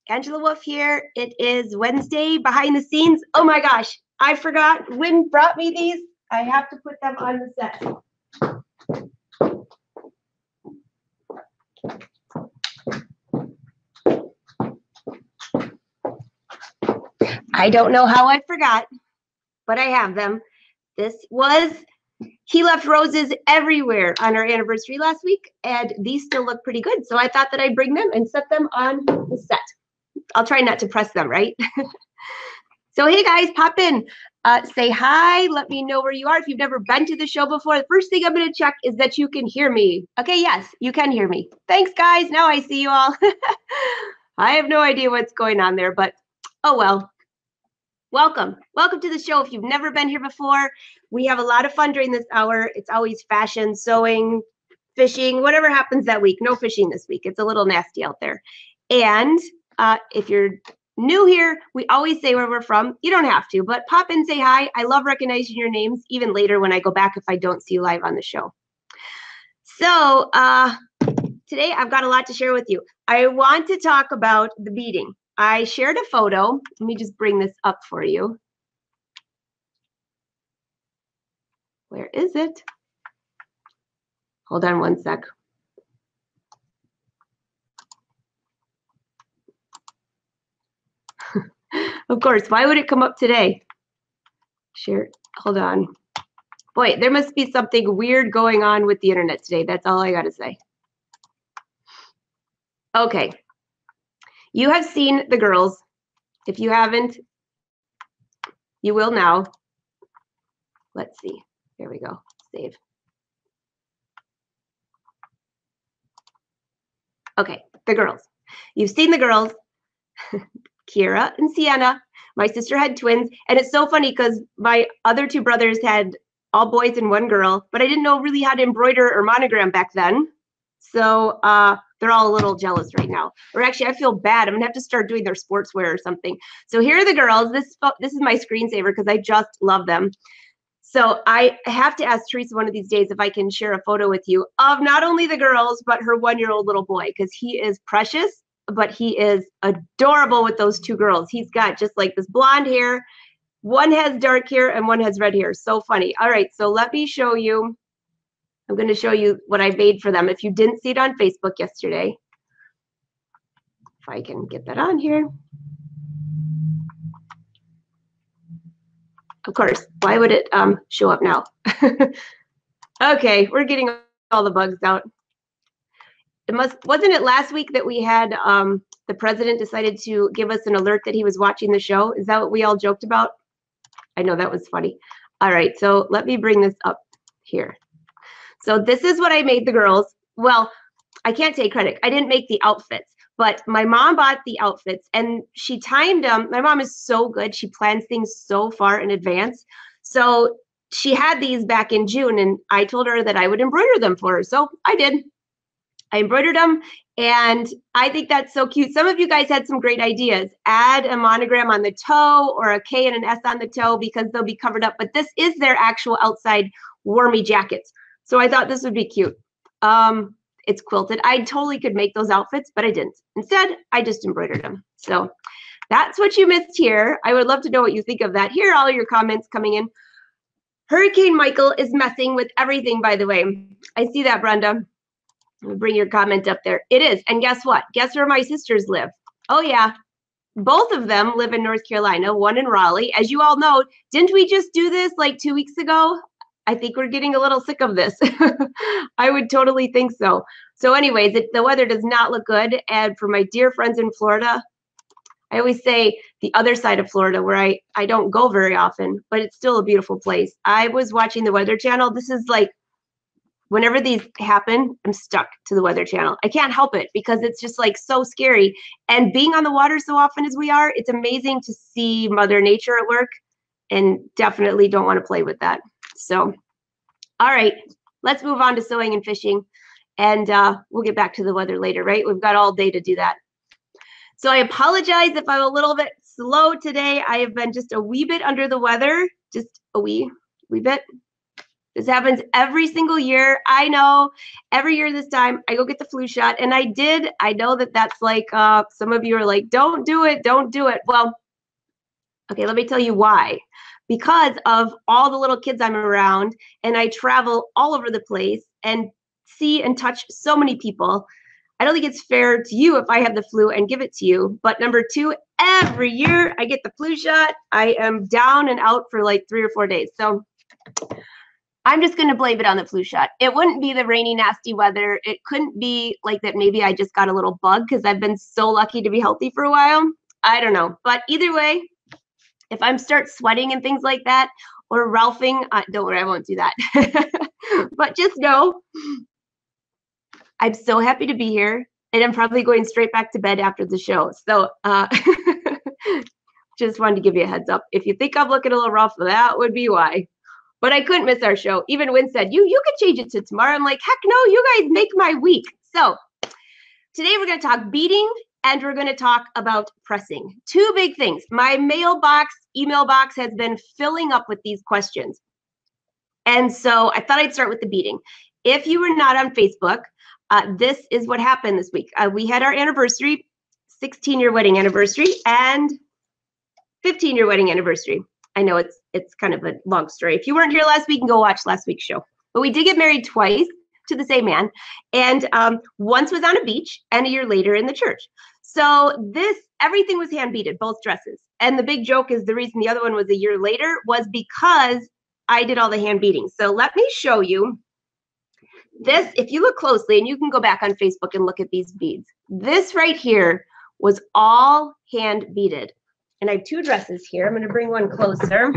Angela Wolf here. It is Wednesday behind the scenes. Oh my gosh, I forgot. Wynn brought me these. I have to put them on the set. I don't know how I forgot, but I have them. He left roses everywhere on our anniversary last week, and these still look pretty good. So I thought that I'd bring them and set them on the set. I'll try not to press them, right? So hey guys, pop in, say hi, let me know where you are. If you've never been to the show before, the first thing I'm gonna check is that you can hear me. Okay, yes, you can hear me. Thanks guys, now I see you all. I have no idea what's going on there, but oh well. Welcome to the show. If you've never been here before, we have a lot of fun during this hour. It's always fashion, sewing, fishing, whatever happens that week. No fishing this week, it's a little nasty out there. And if you're new here, we always say where we're from. You don't have to, but pop in, say hi. I love recognizing your names, even later when I go back if I don't see you live on the show. So today I've got a lot to share with you. I want to talk about the beading. I shared a photo. Let me just bring this up for you. Where is it? Hold on one sec. Of course, why would it come up today? Sure, hold on. Boy, there must be something weird going on with the internet today. That's all I gotta say. Okay, you have seen the girls. If you haven't, you will now. Let's see, here we go, save. Okay, the girls. You've seen the girls. Kira and Sienna. My sister had twins, and it's so funny because my other two brothers had all boys and one girl, but I didn't know really how to embroider or monogram back then. So they're all a little jealous right now. Or actually, I feel bad. I'm gonna have to start doing their sportswear or something. So here are the girls. This is my screensaver because I just love them. So I have to ask Teresa one of these days if I can share a photo with you of not only the girls, but her one-year-old little boy, because he is precious. But he is adorable with those two girls. He's got just like this blonde hair. One has dark hair and one has red hair. So funny. All right, so let me show you. I'm going to show you what I made for them. If you didn't see it on Facebook yesterday, if I can get that on here. Of course, why would it show up now? Okay, we're getting all the bugs out. Wasn't it last week that we had the president decided to give us an alert that he was watching the show? Is that what we all joked about? I know that was funny. All right, so let me bring this up here. So this is what I made the girls. Well, I can't take credit. I didn't make the outfits, but my mom bought the outfits and she timed them. My mom is so good. She plans things so far in advance. So she had these back in June and I told her that I would embroider them for her. So I did. I embroidered them, and I think that's so cute. Some of you guys had some great ideas. Add a monogram on the toe or a K and an S on the toe because they'll be covered up. But this is their actual outside warmy jackets. So I thought this would be cute. It's quilted. I totally could make those outfits, but I didn't. Instead, I just embroidered them. So that's what you missed here. I would love to know what you think of that. Here are all your comments coming in. Hurricane Michael is messing with everything, by the way. I see that, Brenda. Bring your comment up there. It is. And guess what? Guess where my sisters live? Oh, yeah. Both of them live in North Carolina, one in Raleigh. As you all know, didn't we just do this like 2 weeks ago? I think we're getting a little sick of this. I would totally think so. So anyways, the weather does not look good. And for my dear friends in Florida, I always say the other side of Florida where I don't go very often, but it's still a beautiful place. I was watching the Weather Channel. This is like, whenever these happen, I'm stuck to the Weather Channel. I can't help it because it's just like so scary. And being on the water so often as we are, it's amazing to see Mother Nature at work and definitely don't want to play with that. So, all right, let's move on to sewing and fishing. And we'll get back to the weather later, right? We've got all day to do that. So I apologize if I'm a little bit slow today. I have been just a wee bit under the weather, just a wee bit. This happens every single year. I know every year this time I go get the flu shot, and I did. I know that that's like, some of you are like, don't do it, don't do it. Well, okay, let me tell you why. Because of all the little kids I'm around, and I travel all over the place and see and touch so many people, I don't think it's fair to you if I have the flu and give it to you. But number two, every year I get the flu shot, I am down and out for like 3 or 4 days. So I'm just going to blame it on the flu shot. It wouldn't be the rainy, nasty weather. It couldn't be like that. Maybe I just got a little bug because I've been so lucky to be healthy for a while. I don't know. But either way, if I'm start sweating and things like that, or Ralphing, don't worry, I won't do that. But just know, I'm so happy to be here, and I'm probably going straight back to bed after the show. So just wanted to give you a heads up. If you think I'm looking a little rough, that would be why. But I couldn't miss our show. Even Wynn said, you could change it to tomorrow. I'm like, heck no, you guys make my week. So today we're going to talk beading, and we're going to talk about pressing. Two big things. My email box has been filling up with these questions. And so I thought I'd start with the beading. If you were not on Facebook, this is what happened this week. We had our anniversary, 16-year wedding anniversary, and 15-year wedding anniversary. I know it's kind of a long story. If you weren't here last week, you can go watch last week's show. But we did get married twice to the same man, and once was on a beach, and a year later in the church. So everything was hand beaded, both dresses. And the big joke is the reason the other one was a year later was because I did all the hand beading. So let me show you this. If you look closely, and you can go back on Facebook and look at these beads, this right here was all hand beaded. And I have two dresses here. I'm going to bring one closer,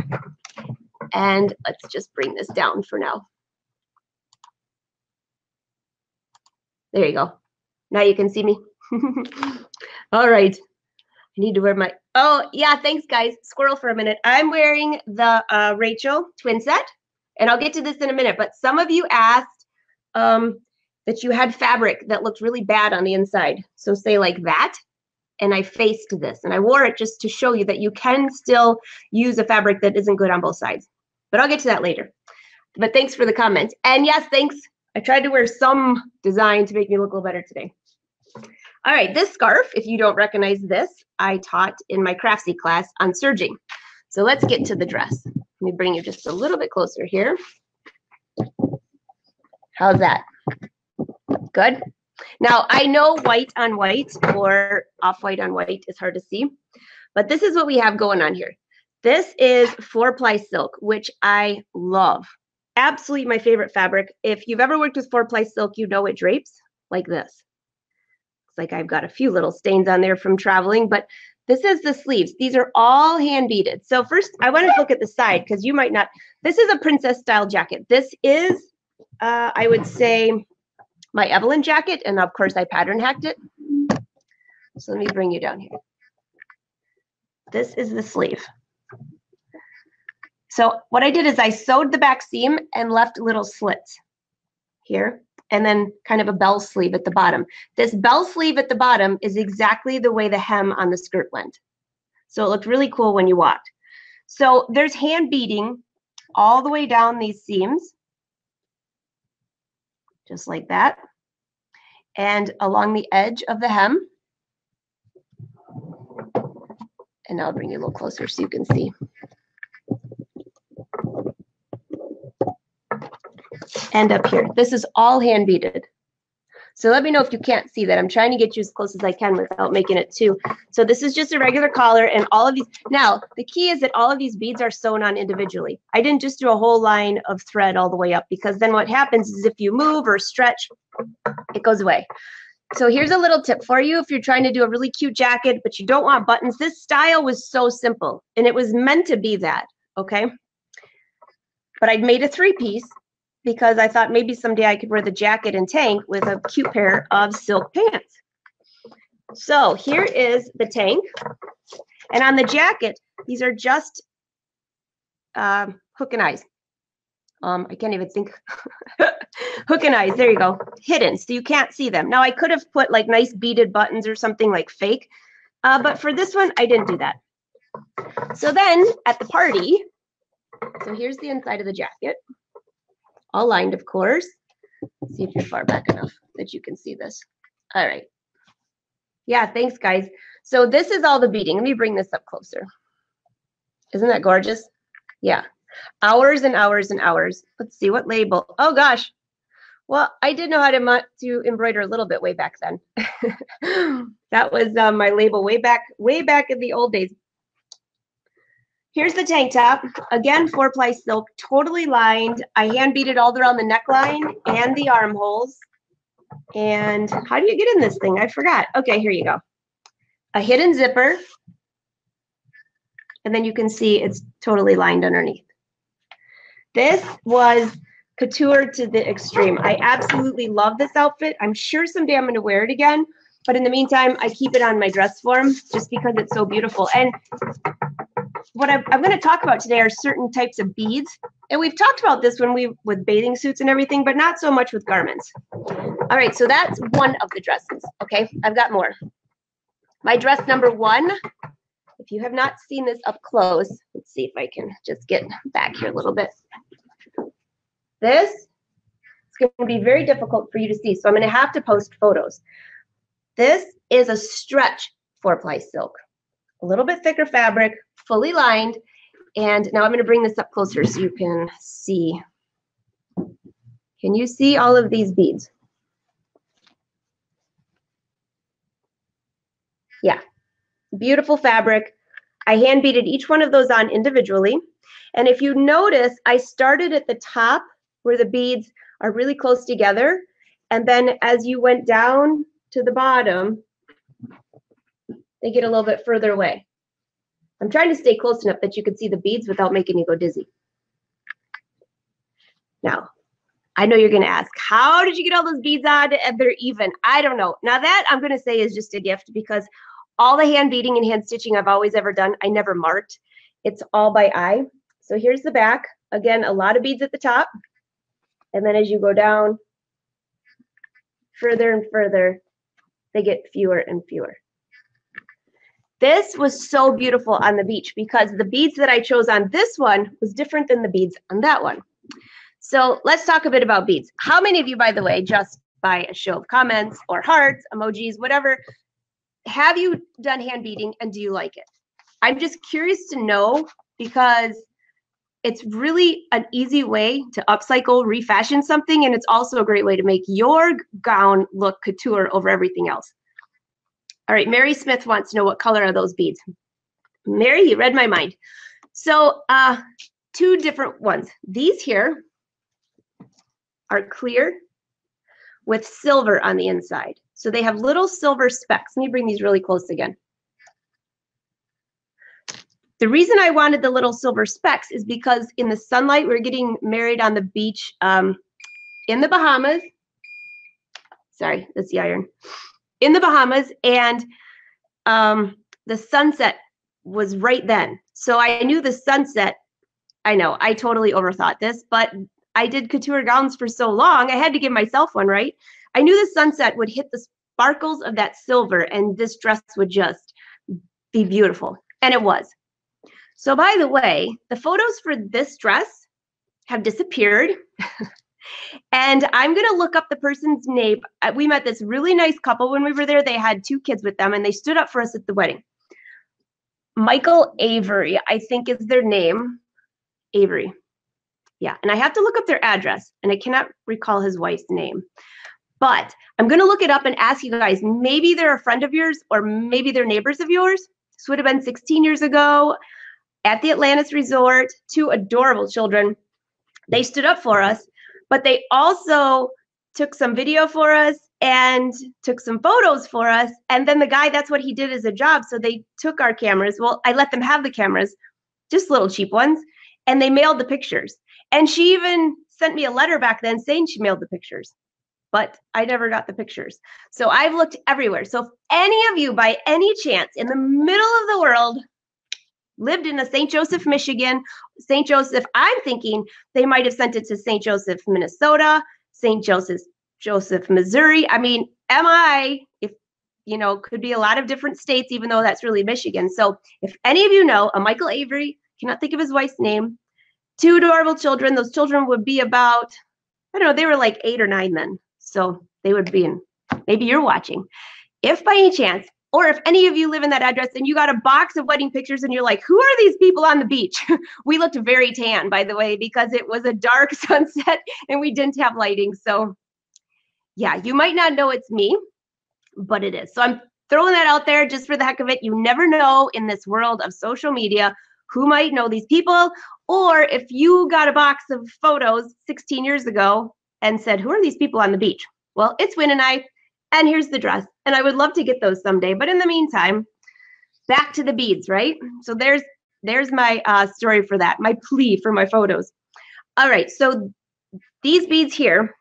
and let's just bring this down for now. There you go. Now you can see me. All right. I need to wear my, oh yeah, thanks guys. Squirrel for a minute. I'm wearing the Rachel twin set, and I'll get to this in a minute, but some of you asked that you had fabric that looked really bad on the inside. So say like that. And I faced this, and I wore it just to show you that you can still use a fabric that isn't good on both sides. But I'll get to that later. But thanks for the comment. And yes, thanks. I tried to wear some design to make me look a little better today. All right, this scarf, if you don't recognize this, I taught in my craftsy class on serging. So let's get to the dress. Let me bring you just a little bit closer here. How's that? Good? Now, I know white on white or off-white on white is hard to see, but this is what we have going on here. This is 4-ply silk, which I love. Absolutely my favorite fabric. If you've ever worked with 4-ply silk, you know it drapes like this. Looks like I've got a few little stains on there from traveling, but this is the sleeves. These are all hand beaded. So first, I want to look at the side because you might not. This is a princess style jacket. This is, I would say, my Evelyn jacket, and of course I pattern hacked it. So let me bring you down here. This is the sleeve. So what I did is I sewed the back seam and left little slits here, and then kind of a bell sleeve at the bottom. This bell sleeve at the bottom is exactly the way the hem on the skirt went. So it looked really cool when you walked. So there's hand beading all the way down these seams, just like that, and along the edge of the hem. And I'll bring you a little closer so you can see. And up here, this is all hand beaded. So let me know if you can't see that. I'm trying to get you as close as I can without making it too. So this is just a regular collar, and all of these. Now, the key is that all of these beads are sewn on individually. I didn't just do a whole line of thread all the way up, because then what happens is if you move or stretch, it goes away. So here's a little tip for you if you're trying to do a really cute jacket, but you don't want buttons. This style was so simple, and it was meant to be that, okay? But I'd made a 3-piece because I thought maybe someday I could wear the jacket and tank with a cute pair of silk pants. So here is the tank. And on the jacket, these are just hook and eyes. I can't even think. Hook and eyes, there you go. Hidden, so you can't see them. Now I could have put like nice beaded buttons or something like fake, but for this one, I didn't do that. So then at the party, so here's the inside of the jacket. all lined, of course. Let's see if you're far back enough that you can see this. All right. Yeah, thanks, guys. So this is all the beading. Let me bring this up closer. Isn't that gorgeous? Yeah. Hours and hours and hours. Let's see what label. Oh, gosh. Well, I did know how to embroider a little bit way back then. That was my label way back in the old days. Here's the tank top. Again, 4-ply silk, totally lined. I hand beaded all around the neckline and the armholes. And how do you get in this thing? I forgot. Okay, here you go. A hidden zipper. And then you can see it's totally lined underneath. This was couture to the extreme. I absolutely love this outfit. I'm sure someday I'm going to wear it again. But in the meantime, I keep it on my dress form just because it's so beautiful. And what I'm going to talk about today are certain types of beads. And we've talked about this with bathing suits and everything, but not so much with garments. All right, so that's one of the dresses. Okay, I've got more. My dress number 1, if you have not seen this up close, let's see if I can just get back here a little bit. This is going to be very difficult for you to see, so I'm going to have to post photos. This is a stretch 4-ply silk, a little bit thicker fabric, fully lined. And now I'm going to bring this up closer so you can see. Can you see all of these beads? Yeah, beautiful fabric. I hand beaded each one of those on individually. And if you notice, I started at the top where the beads are really close together. And then as you went down to the bottom, they get a little bit further away. I'm trying to stay close enough that you can see the beads without making you go dizzy. Now, I know you're going to ask, how did you get all those beads on and they're even? I don't know. Now that I'm going to say is just a gift because all the hand beading and hand stitching I've always ever done, I never marked. It's all by eye. So here's the back. Again, a lot of beads at the top. And then as you go down further and further, they get fewer and fewer. This was so beautiful on the beach because the beads that I chose on this one was different than the beads on that one. So let's talk a bit about beads. How many of you, by the way, just by a show of comments or hearts, emojis, whatever, have you done hand beading and do you like it? I'm just curious to know because it's really an easy way to upcycle, refashion something, and it's also a great way to make your gown look couture over everything else. All right, Mary Smith wants to know what color are those beads. Mary, you read my mind. So 2 different ones. These here are clear with silver on the inside. So they have little silver specks. Let me bring these really close again. The reason I wanted the little silver specks is because in the sunlight, we're getting married on the beach in the Bahamas. Sorry, that's the iron. In the Bahamas, and the sunset was right then. So I knew the sunset, I know, I totally overthought this, but I did couture gowns for so long, I had to give myself one, right? I knew the sunset would hit the sparkles of that silver and this dress would just be beautiful, and it was. So by the way, the photos for this dress have disappeared. And I'm going to look up the person's name. We met this really nice couple when we were there. They had 2 kids with them, and they stood up for us at the wedding. Michael Avery, I think is their name. Avery. Yeah, and I have to look up their address, and I cannot recall his wife's name. But I'm going to look it up and ask you guys, maybe they're a friend of yours, or maybe they're neighbors of yours. This would have been 16 years ago at the Atlantis Resort. 2 adorable children. They stood up for us. But they also took some video for us and took some photos for us. And then the guy, that's what he did as a job. So they took our cameras. Well, I let them have the cameras, just little cheap ones. And they mailed the pictures. And she even sent me a letter back then saying she mailed the pictures. But I never got the pictures. So I've looked everywhere. So if any of you, by any chance, in the middle of the world, lived in a St. Joseph, Michigan, St. Joseph, I'm thinking they might have sent it to St. Joseph, Minnesota, St. Joseph, Missouri. I mean, if you know, could be a lot of different states, even though that's really Michigan. So if any of you know a Michael Avery, cannot think of his wife's name, 2 adorable children, those children would be about I don't know, they were like 8 or 9 then. So they would be in, maybe you're watching. If by any chance, or if any of you live in that address and you got a box of wedding pictures and you're like, who are these people on the beach? We looked very tan, by the way, because it was a dark sunset and we didn't have lighting. So yeah, you might not know it's me, but it is. So I'm throwing that out there just for the heck of it. You never know in this world of social media who might know these people, or if you got a box of photos 16 years ago and said, who are these people on the beach? Well, it's Win and I, and here's the dress. And I would love to get those someday. But in the meantime, back to the beads, right? So there's my story for that, my plea for my photos. All right, so these beads here,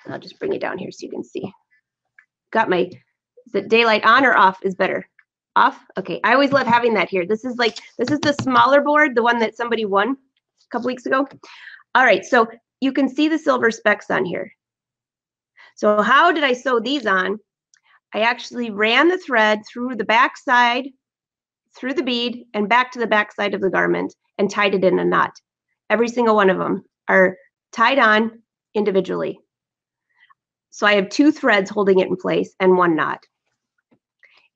I'll just bring it down here so you can see. Got my, is it daylight on or off is better? Off? Okay, I always love having that here. This is the smaller board, the one that somebody won a couple weeks ago. All right, so you can see the silver specks on here. So how did I sew these on? I actually ran the thread through the back side, through the bead, and back to the back side of the garment and tied it in a knot. Every single one of them are tied on individually. So I have 2 threads holding it in place and 1 knot.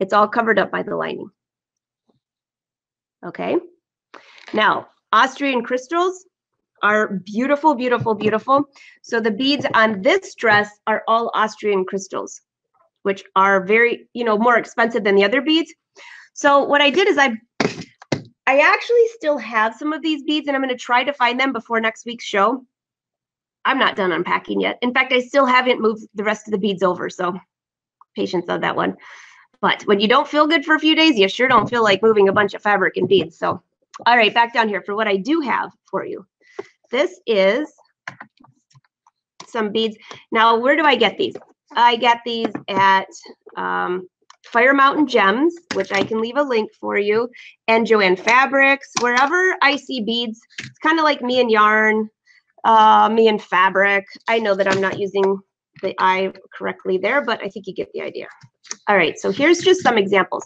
It's all covered up by the lining. Okay. Now, Austrian crystals are beautiful, beautiful, beautiful. So the beads on this dress are all Austrian crystals, which are very, more expensive than the other beads. So what I did is I actually still have some of these beads, and I'm going to try to find them before next week's show. I'm not done unpacking yet. In fact, I still haven't moved the rest of the beads over, so patience on that one. But when you don't feel good for a few days, you sure don't feel like moving a bunch of fabric and beads. So, all right, back down here for what I do have for you. This is some beads. Now, where do I get these? I get these at Fire Mountain Gems, which I can leave a link for you, and Joann Fabrics. Wherever I see beads, it's kind of like me and yarn, me and fabric. I know that I'm not using the I correctly there, but I think you get the idea. All right, so here's just some examples.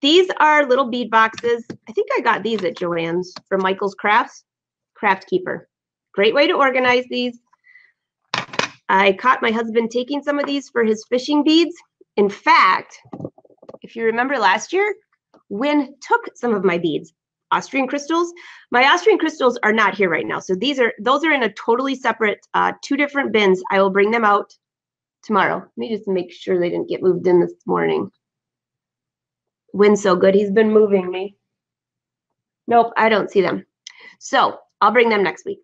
These are little bead boxes. I think I got these at Joann's from Michael's Crafts, Craft Keeper. Great way to organize these. I caught my husband taking some of these for his fishing beads. In fact, if you remember last year, Wynn took some of my beads, Austrian crystals. My Austrian crystals are not here right now. So those are in a totally separate 2 different bins. I will bring them out tomorrow. Let me just make sure they didn't get moved in this morning. Wynn's so good. He's been moving me. Nope, I don't see them. So I'll bring them next week.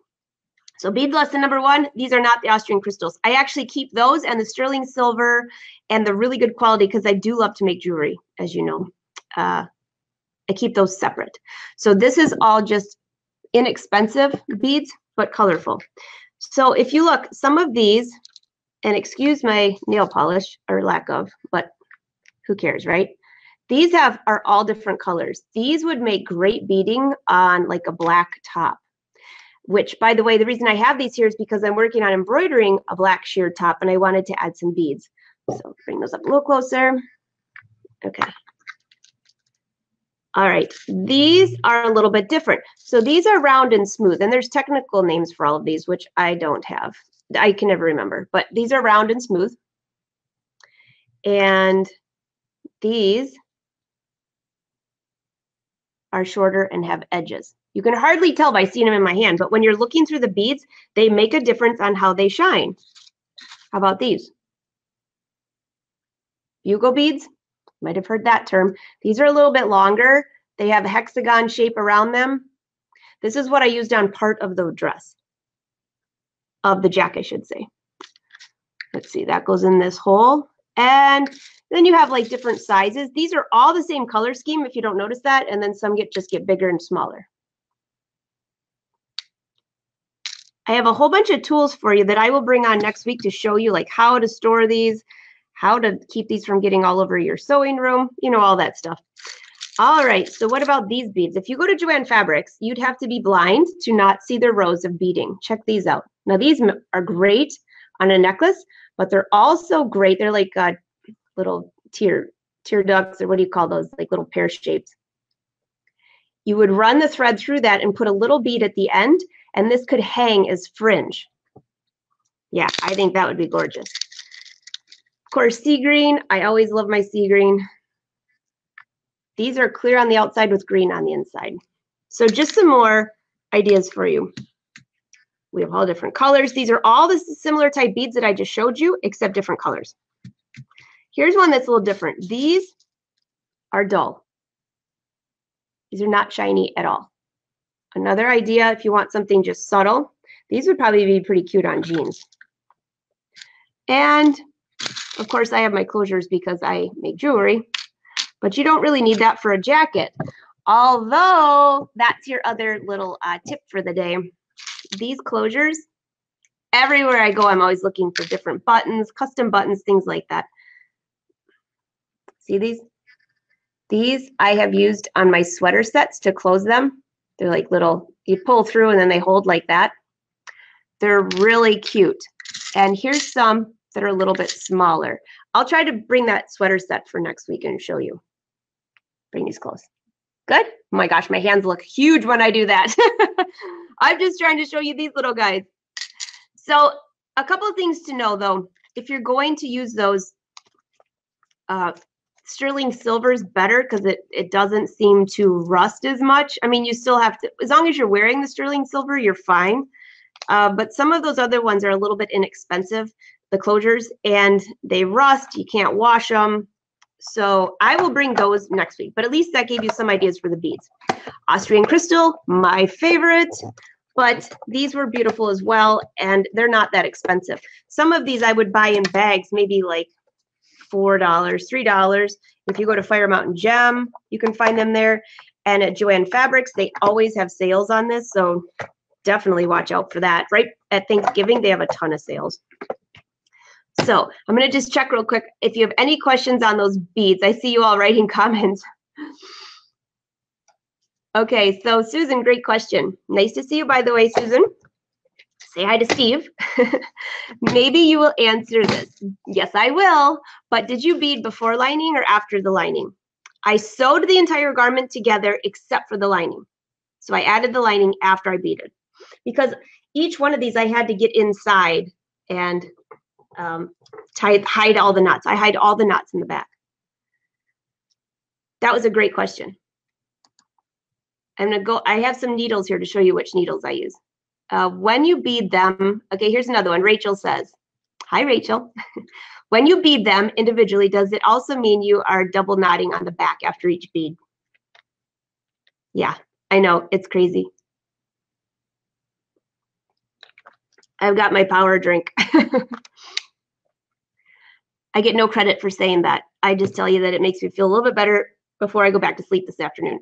So bead lesson number 1, these are not the Austrian crystals. I actually keep those and the sterling silver and the really good quality because I do love to make jewelry, as you know. I keep those separate. So this is all just inexpensive beads, but colorful. So if you look, some of these, and excuse my nail polish or lack of, but who cares, right? These are all different colors. These would make great beading on like a black top, which, by the way, the reason I have these here is because I'm working on embroidering a black sheer top and I wanted to add some beads. So bring those up a little closer. Okay. All right, these are a little bit different. So these are round and smooth, and there's technical names for all of these, which I don't have. I can never remember, but these are round and smooth. And these are shorter and have edges. You can hardly tell by seeing them in my hand, but when you're looking through the beads, they make a difference on how they shine. How about these? Bugle beads, might have heard that term. These are a little bit longer. They have a hexagon shape around them. This is what I used on part of the dress, of the jacket, I should say. Let's see, that goes in this hole. And then you have like different sizes. These are all the same color scheme if you don't notice that, and then some just get bigger and smaller. I have a whole bunch of tools for you that I will bring on next week to show you like how to store these, how to keep these from getting all over your sewing room, you know, all that stuff. All right, so what about these beads? If you go to Joann Fabrics, you'd have to be blind to not see their rows of beading. Check these out. Now, these are great on a necklace, but they're also great. They're like little tear ducts, or what do you call those? Like little pear shapes. You would run the thread through that and put a little bead at the end, and this could hang as fringe. Yeah, I think that would be gorgeous. Of course, sea green. I always love my sea green. These are clear on the outside with green on the inside. So just some more ideas for you. We have all different colors. These are all the similar type beads that I just showed you, except different colors. Here's one that's a little different. These are dull. These are not shiny at all. Another idea, if you want something just subtle, these would probably be pretty cute on jeans. And of course, I have my closures because I make jewelry, but you don't really need that for a jacket. Although that's your other little tip for the day. These closures, everywhere I go, I'm always looking for different buttons, custom buttons, things like that. See these? These I have used on my sweater sets to close them. They're like little, you pull through and then they hold like that. They're really cute. And here's some that are a little bit smaller. I'll try to bring that sweater set for next week and show you. Bring these close. Good? Oh my gosh, my hands look huge when I do that. I'm just trying to show you these little guys. So a couple of things to know though. If you're going to use those, sterling silver is better because it doesn't seem to rust as much. I mean, you still have to, as long as you're wearing the sterling silver, you're fine. But some of those other ones are a little bit inexpensive, the closures, and they rust. You can't wash them. So I will bring those next week, but at least that gave you some ideas for the beads. Austrian crystal, my favorite, but these were beautiful as well, and they're not that expensive. Some of these I would buy in bags, maybe like $4, $3. If you go to Fire Mountain Gem, you can find them there. And at Joann Fabrics, they always have sales on this, so definitely watch out for that. Right at Thanksgiving, they have a ton of sales. So I'm going to just check real quick. If you have any questions on those beads, I see you all writing comments. Okay, so Susan, great question. Nice to see you, by the way, Susan. Say hi to Steve. Maybe you will answer this. Yes, I will. But did you bead before lining or after the lining? I sewed the entire garment together except for the lining. So I added the lining after I beaded. Because each one of these I had to get inside and hide all the knots. I hide all the knots in the back. That was a great question. I'm gonna go, I have some needles here to show you which needles I use. When you bead them, okay, here's another one. Rachel says, hi, Rachel. When you bead them individually, does it also mean you are double knotting on the back after each bead? Yeah, I know, it's crazy. I've got my power drink. I get no credit for saying that. I just tell you that it makes me feel a little bit better before I go back to sleep this afternoon.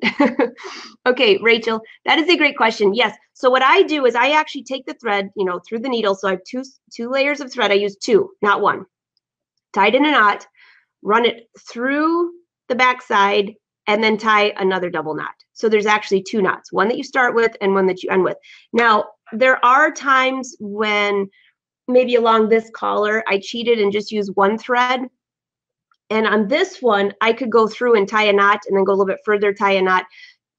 Okay, Rachel, that is a great question. Yes, so what I do is I actually take the thread, you know, through the needle. So I have two layers of thread. I use two, not one. Tied in a knot, run it through the back side, and then tie another double knot. So there's actually two knots, one that you start with and one that you end with. Now, there are times when maybe along this collar, I cheated and just used one thread. And on this one, I could go through and tie a knot and then go a little bit further, tie a knot,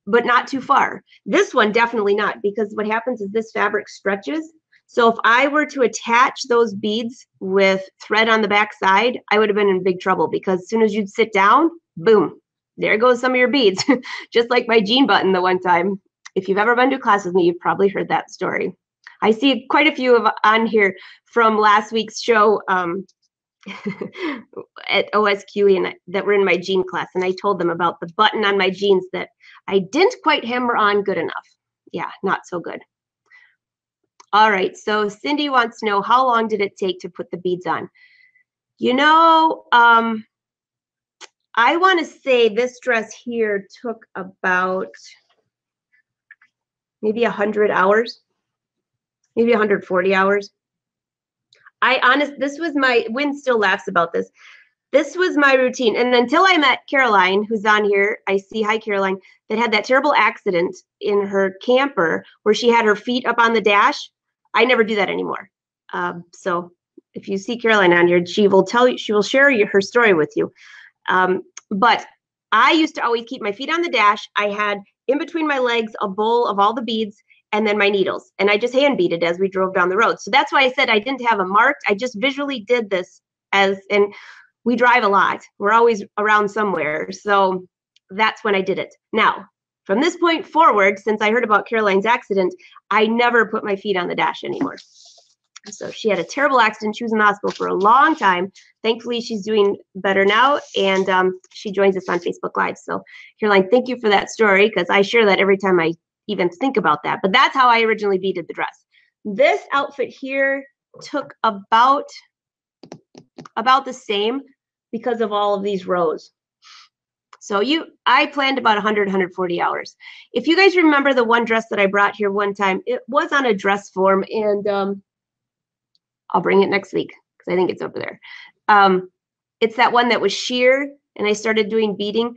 but not too far. This one, definitely not, because what happens is this fabric stretches. So if I were to attach those beads with thread on the back side, I would have been in big trouble, because as soon as you'd sit down, boom, there goes some of your beads. Just like my jean button the one time. If you've ever been to class with me, you've probably heard that story. I see quite a few on here from last week's show at OSQE, and that were in my jean class, and I told them about the button on my jeans that I didn't quite hammer on good enough. Yeah, not so good. All right, so Cindy wants to know, how long did it take to put the beads on? You know, I want to say this dress here took about maybe 100 hours, maybe 140 hours. This was my, Wynn still laughs about this. This was my routine. And until I met Caroline, who's on here, I see, hi Caroline, that had that terrible accident in her camper where she had her feet up on the dash. I never do that anymore. So if you see Caroline on here, she will tell you, she will share her story with you. But I used to always keep my feet on the dash. I had in between my legs a bowl of all the beads, and then my needles. And I just hand beaded as we drove down the road. So that's why I said I didn't have a marked. I just visually did this and we drive a lot. We're always around somewhere. So that's when I did it. Now, from this point forward, since I heard about Caroline's accident, I never put my feet on the dash anymore. So she had a terrible accident. She was in the hospital for a long time. Thankfully, she's doing better now, and she joins us on Facebook Live. So, Caroline, thank you for that story, because I share that every time I even think about that. But that's how I originally beaded the dress. This outfit here took about the same because of all of these rows. So I planned about 100, 140 hours. If you guys remember the one dress that I brought here one time, it was on a dress form, and I'll bring it next week because I think it's over there. It's that one that was sheer, and I started doing beading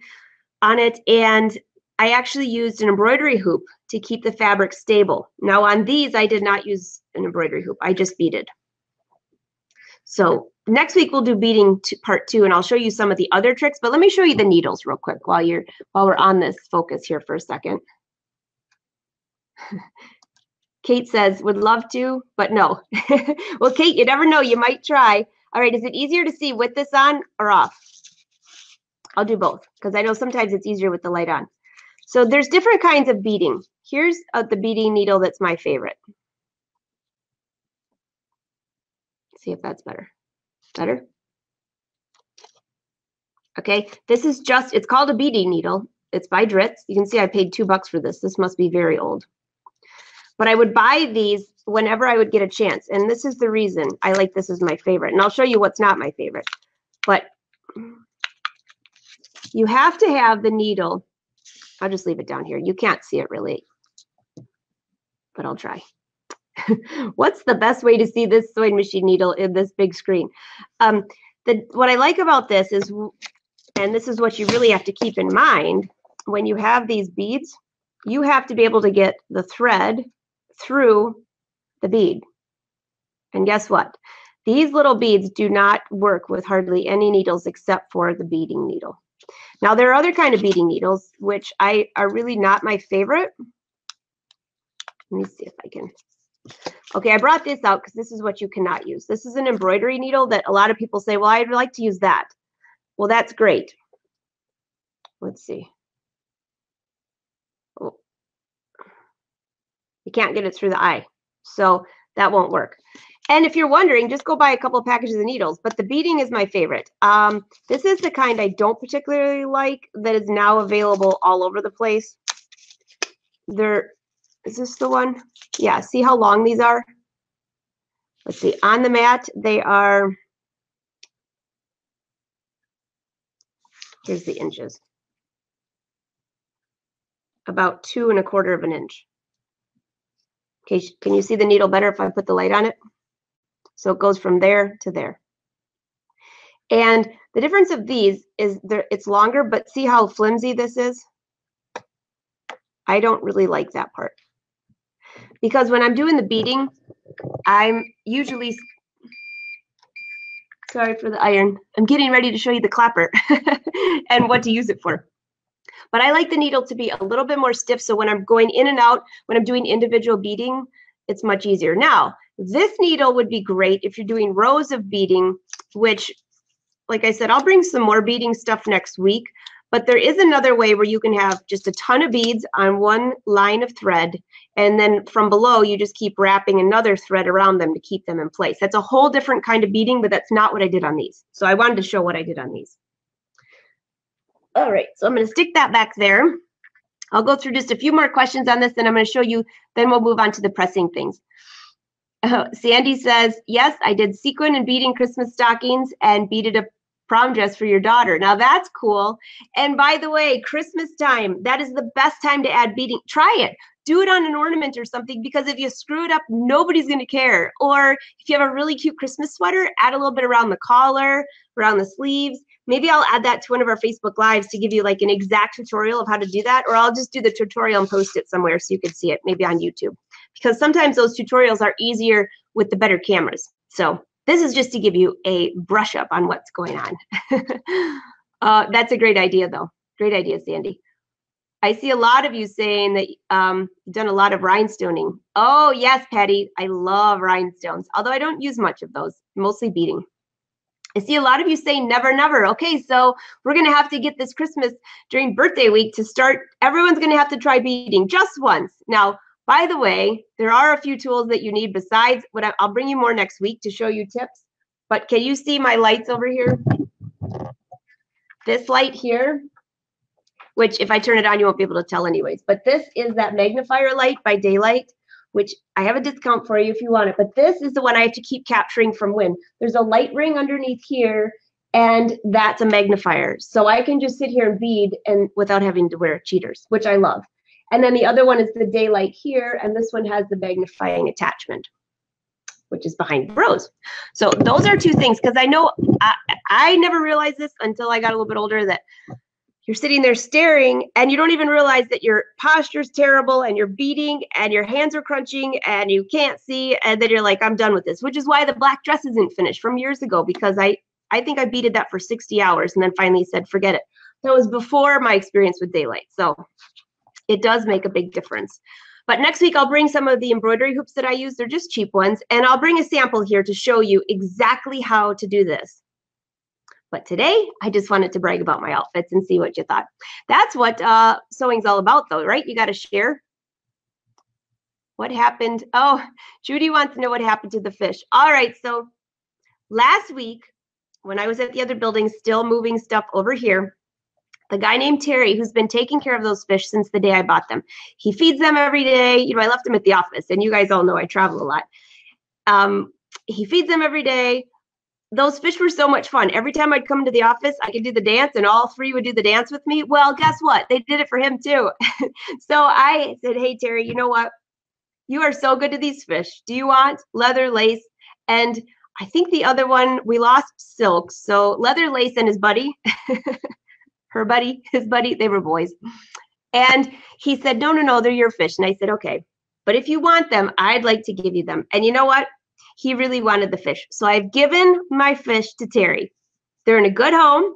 on it, and I actually used an embroidery hoop to keep the fabric stable. Now on these, I did not use an embroidery hoop. I just beaded. So next week we'll do beading part 2, and I'll show you some of the other tricks, but let me show you the needles real quick while we're on this focus here for a second. Kate says, would love to, but no. Well, Kate, you never know. You might try. All right, is it easier to see with this on or off? I'll do both because I know sometimes it's easier with the light on. So there's different kinds of beading. Here's the beading needle that's my favorite. Let's see if that's better. Better? Okay, this is it's called a beading needle. It's by Dritz. You can see I paid $2 for this. This must be very old. But I would buy these whenever I would get a chance. And this is the reason I like this as my favorite. And I'll show you what's not my favorite. But you have to have the needle. I'll just leave it down here. You can't see it really, but I'll try. What's the best way to see this sewing machine needle in this big screen? What I like about this is, and this is what you really have to keep in mind, when you have these beads, you have to be able to get the thread through the bead. And guess what? These little beads do not work with hardly any needles except for the beading needle. Now, there are other kind of beading needles, which are really not my favorite. Let me see if I can. Okay, I brought this out because this is what you cannot use. This is an embroidery needle that a lot of people say, well, I'd like to use that. Well, that's great. Let's see. Oh. You can't get it through the eye, so that won't work. And if you're wondering, just go buy a couple of packages of needles, but the beading is my favorite. This is the kind I don't particularly like that is now available all over the place. Is this the one? Yeah, see how long these are? Let's see, on the mat, they are, here's the inches. About 2 1/4 of an inch. Okay, can you see the needle better if I put the light on it? So it goes from there to there. And the difference of these is it's longer, but see how flimsy this is? I don't really like that part. Because when I'm doing the beading, I'm usually, sorry for the iron, I'm getting ready to show you the clapper and what to use it for. But I like the needle to be a little bit more stiff, so when I'm going in and out, when I'm doing individual beading, it's much easier. Now, this needle would be great if you're doing rows of beading, which, like I said, I'll bring some more beading stuff next week, but there is another way where you can have just a ton of beads on one line of thread, and then from below, you just keep wrapping another thread around them to keep them in place. That's a whole different kind of beading, but that's not what I did on these. So I wanted to show what I did on these. All right, so I'm going to stick that back there. I'll go through just a few more questions on this, and I'm going to show you, then we'll move on to the pressing things. Sandy says, yes, I did sequin and beading Christmas stockings and beaded a prom dress for your daughter. Now that's cool. And by the way, Christmas time, that is the best time to add beading. Try it. Do it on an ornament or something, because if you screw it up, nobody's going to care. Or if you have a really cute Christmas sweater, add a little bit around the collar, around the sleeves. Maybe I'll add that to one of our Facebook Lives to give you like an exact tutorial of how to do that, or I'll just do the tutorial and post it somewhere so you can see it, maybe on YouTube. Because sometimes those tutorials are easier with the better cameras. So this is just to give you a brush up on what's going on. That's a great idea, though. Great idea, Sandy. I see a lot of you saying that you've done a lot of rhinestoning. Oh, yes, Patty. I love rhinestones, although I don't use much of those, mostly beading. I see a lot of you saying never, never. Okay, so we're going to have to get this Christmas during birthday week to start. Everyone's going to have to try beading just once. Now, by the way, there are a few tools that you need besides what I'll bring you more next week to show you tips. But can you see my lights over here? This light here, which if I turn it on, you won't be able to tell anyways. But this is that magnifier light by Daylight, which I have a discount for you if you want it. But this is the one I have to keep capturing from wind. There's a light ring underneath here, and that's a magnifier. So I can just sit here and bead and without having to wear cheaters, which I love. And then the other one is the Daylight here, and this one has the magnifying attachment, which is behind the rose. So those are two things, because I know I never realized this until I got a little bit older, that you're sitting there staring and you don't even realize that your posture's terrible and you're beading and your hands are crunching and you can't see, and then you're like, I'm done with this, which is why the black dress isn't finished from years ago, because I think I beaded that for 60 hours and then finally said, forget it. That was before my experience with Daylight. So it does make a big difference. But next week, I'll bring some of the embroidery hoops that I use. They're just cheap ones. And I'll bring a sample here to show you exactly how to do this. But today, I just wanted to brag about my outfits and see what you thought. That's what sewing's all about, though, right? You got to share. What happened? Oh, Judy wants to know what happened to the fish. All right, so last week, when I was at the other building, still moving stuff over here, the guy named Terry, who's been taking care of those fish since the day I bought them. He feeds them every day. You know, I left them at the office, and you guys all know I travel a lot. He feeds them every day. Those fish were so much fun. Every time I'd come to the office, I could do the dance, and all three would do the dance with me. Well, guess what? They did it for him, too. So I said, hey, Terry, you know what? You are so good to these fish. Do you want leather, lace, and I think the other one, we lost silk. So leather, lace, and his buddy. Her buddy, his buddy, they were boys. And he said, no, no, no, they're your fish. And I said, okay, but if you want them, I'd like to give you them. And you know what? He really wanted the fish. So I've given my fish to Terry. They're in a good home.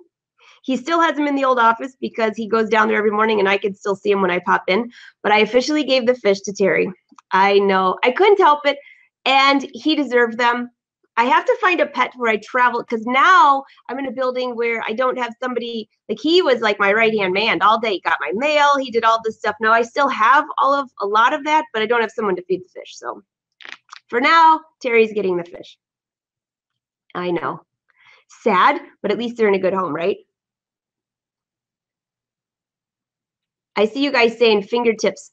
He still has them in the old office because he goes down there every morning and I can still see him when I pop in. But I officially gave the fish to Terry. I know. I couldn't help it. And he deserved them. I have to find a pet where I travel, because now I'm in a building where I don't have somebody, like he was like my right-hand man all day. He got my mail. He did all this stuff. Now I still have a lot of that, but I don't have someone to feed the fish. So for now, Terry's getting the fish. I know. Sad, but at least they're in a good home, right? I see you guys saying fingertips.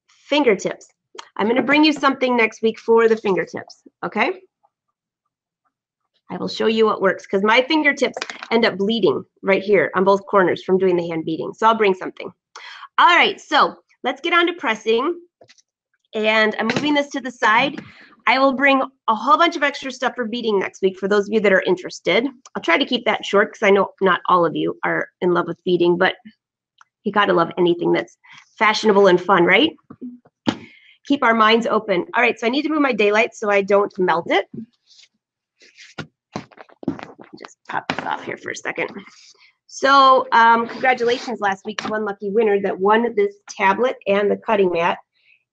Fingertips. I'm going to bring you something next week for the fingertips, okay? I will show you what works, because my fingertips end up bleeding right here on both corners from doing the hand beading. So I'll bring something. All right, so let's get on to pressing. And I'm moving this to the side. I will bring a whole bunch of extra stuff for beading next week for those of you that are interested. I'll try to keep that short because I know not all of you are in love with beading, but you got to love anything that's fashionable and fun, right? Keep our minds open. All right, so I need to move my Daylight so I don't melt it. Just pop this off here for a second. So congratulations last week to one lucky winner that won this tablet and the cutting mat.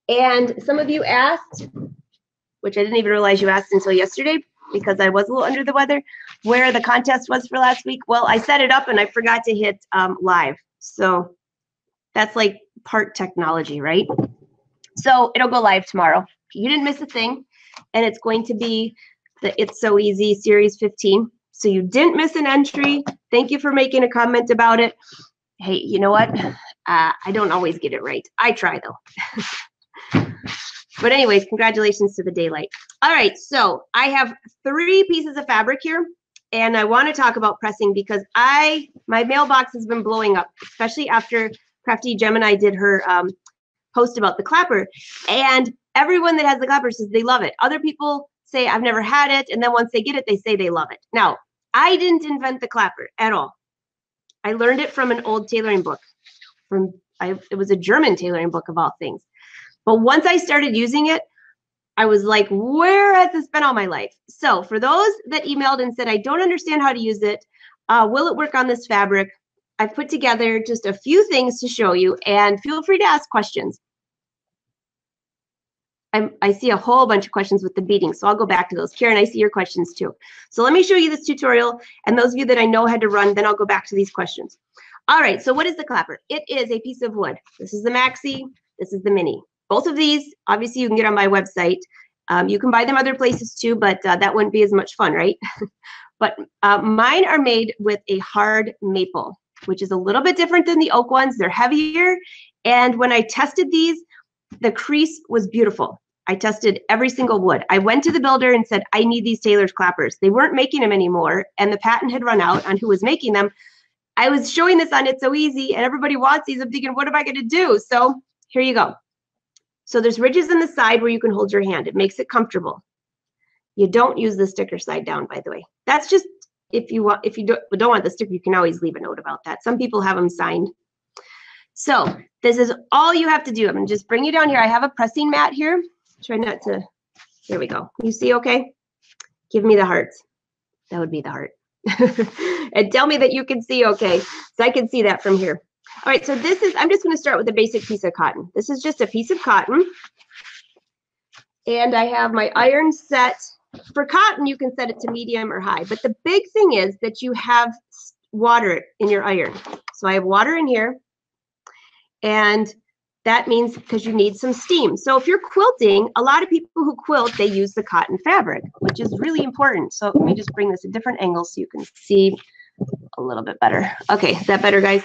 And some of you asked, which I didn't even realize you asked until yesterday because I was a little under the weather, where the contest was for last week. Well, I set it up and I forgot to hit live. So that's like part technology, right? So it'll go live tomorrow. You didn't miss a thing. And it's going to be the It's So Easy Series 15. So you didn't miss an entry. Thank you for making a comment about it. Hey, you know what? I don't always get it right. I try, though. But anyways, congratulations to the Daylight. All right, so I have 3 pieces of fabric here, and I want to talk about pressing because my mailbox has been blowing up, especially after Crafty Gemini did her post about the clapper. And everyone that has the clapper says they love it. Other people say, I've never had it, and then once they get it, they say they love it. Now, I didn't invent the clapper at all. I learned it from an old tailoring book. It was a German tailoring book of all things. But once I started using it, I was like, where has this been all my life? So for those that emailed and said, I don't understand how to use it, will it work on this fabric? I've put together just a few things to show you, and feel free to ask questions. I see a whole bunch of questions with the beading, so I'll go back to those. Karen, I see your questions too. So let me show you this tutorial, and those of you that I know had to run, then I'll go back to these questions. All right, so what is the clapper? It is a piece of wood. This is the maxi, this is the mini. Both of these, obviously you can get on my website. You can buy them other places too, but that wouldn't be as much fun, right? But mine are made with a hard maple, which is a little bit different than the oak ones. They're heavier, and when I tested these, the crease was beautiful. I tested every single wood. I went to the builder and said, I need these Tailors clappers. They weren't making them anymore, and the patent had run out on who was making them. I was showing this on It's So Easy, and everybody wants these. I'm thinking, what am I going to do? So here you go. So there's ridges on the side where you can hold your hand. It makes it comfortable. You don't use the sticker side down, by the way. That's just if you don't want the sticker, you can always leave a note about that. Some people have them signed. So this is all you have to do. I'm going to just bring you down here. I have a pressing mat here. Try not to, there we go. You see okay? Give me the hearts. That would be the heart. And tell me that you can see okay. So I can see that from here. All right, so this is, I'm just going to start with a basic piece of cotton. This is just a piece of cotton. And I have my iron set. For cotton, you can set it to medium or high. But the big thing is that you have water in your iron. So I have water in here. And that means because you need some steam. So if you're quilting, a lot of people who quilt, they use the cotton fabric, which is really important. So let me just bring this at different angles so you can see a little bit better. Okay, is that better, guys?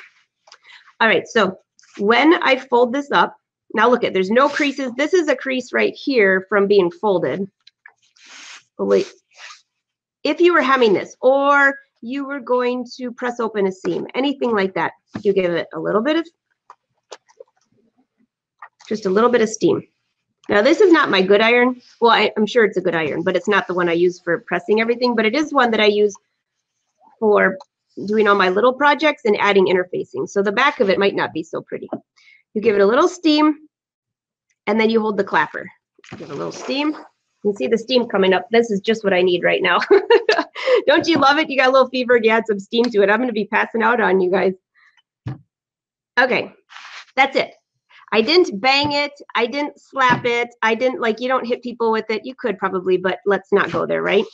All right, so when I fold this up, now look at, there's no creases. This is a crease right here from being folded. Oh, wait. If you were hemming this, or you were going to press open a seam, anything like that, you give it a little bit of, just a little bit of steam. Now, this is not my good iron. Well, I'm sure it's a good iron, but it's not the one I use for pressing everything, but it is one that I use for doing all my little projects and adding interfacing. So the back of it might not be so pretty. You give it a little steam, and then you hold the clapper. Give it a little steam. You can see the steam coming up. This is just what I need right now. Don't you love it? You got a little fever and you add some steam to it. I'm going to be passing out on you guys. Okay, that's it. I didn't bang it. I didn't slap it. I didn't, like, you don't hit people with it. You could probably, but let's not go there, right?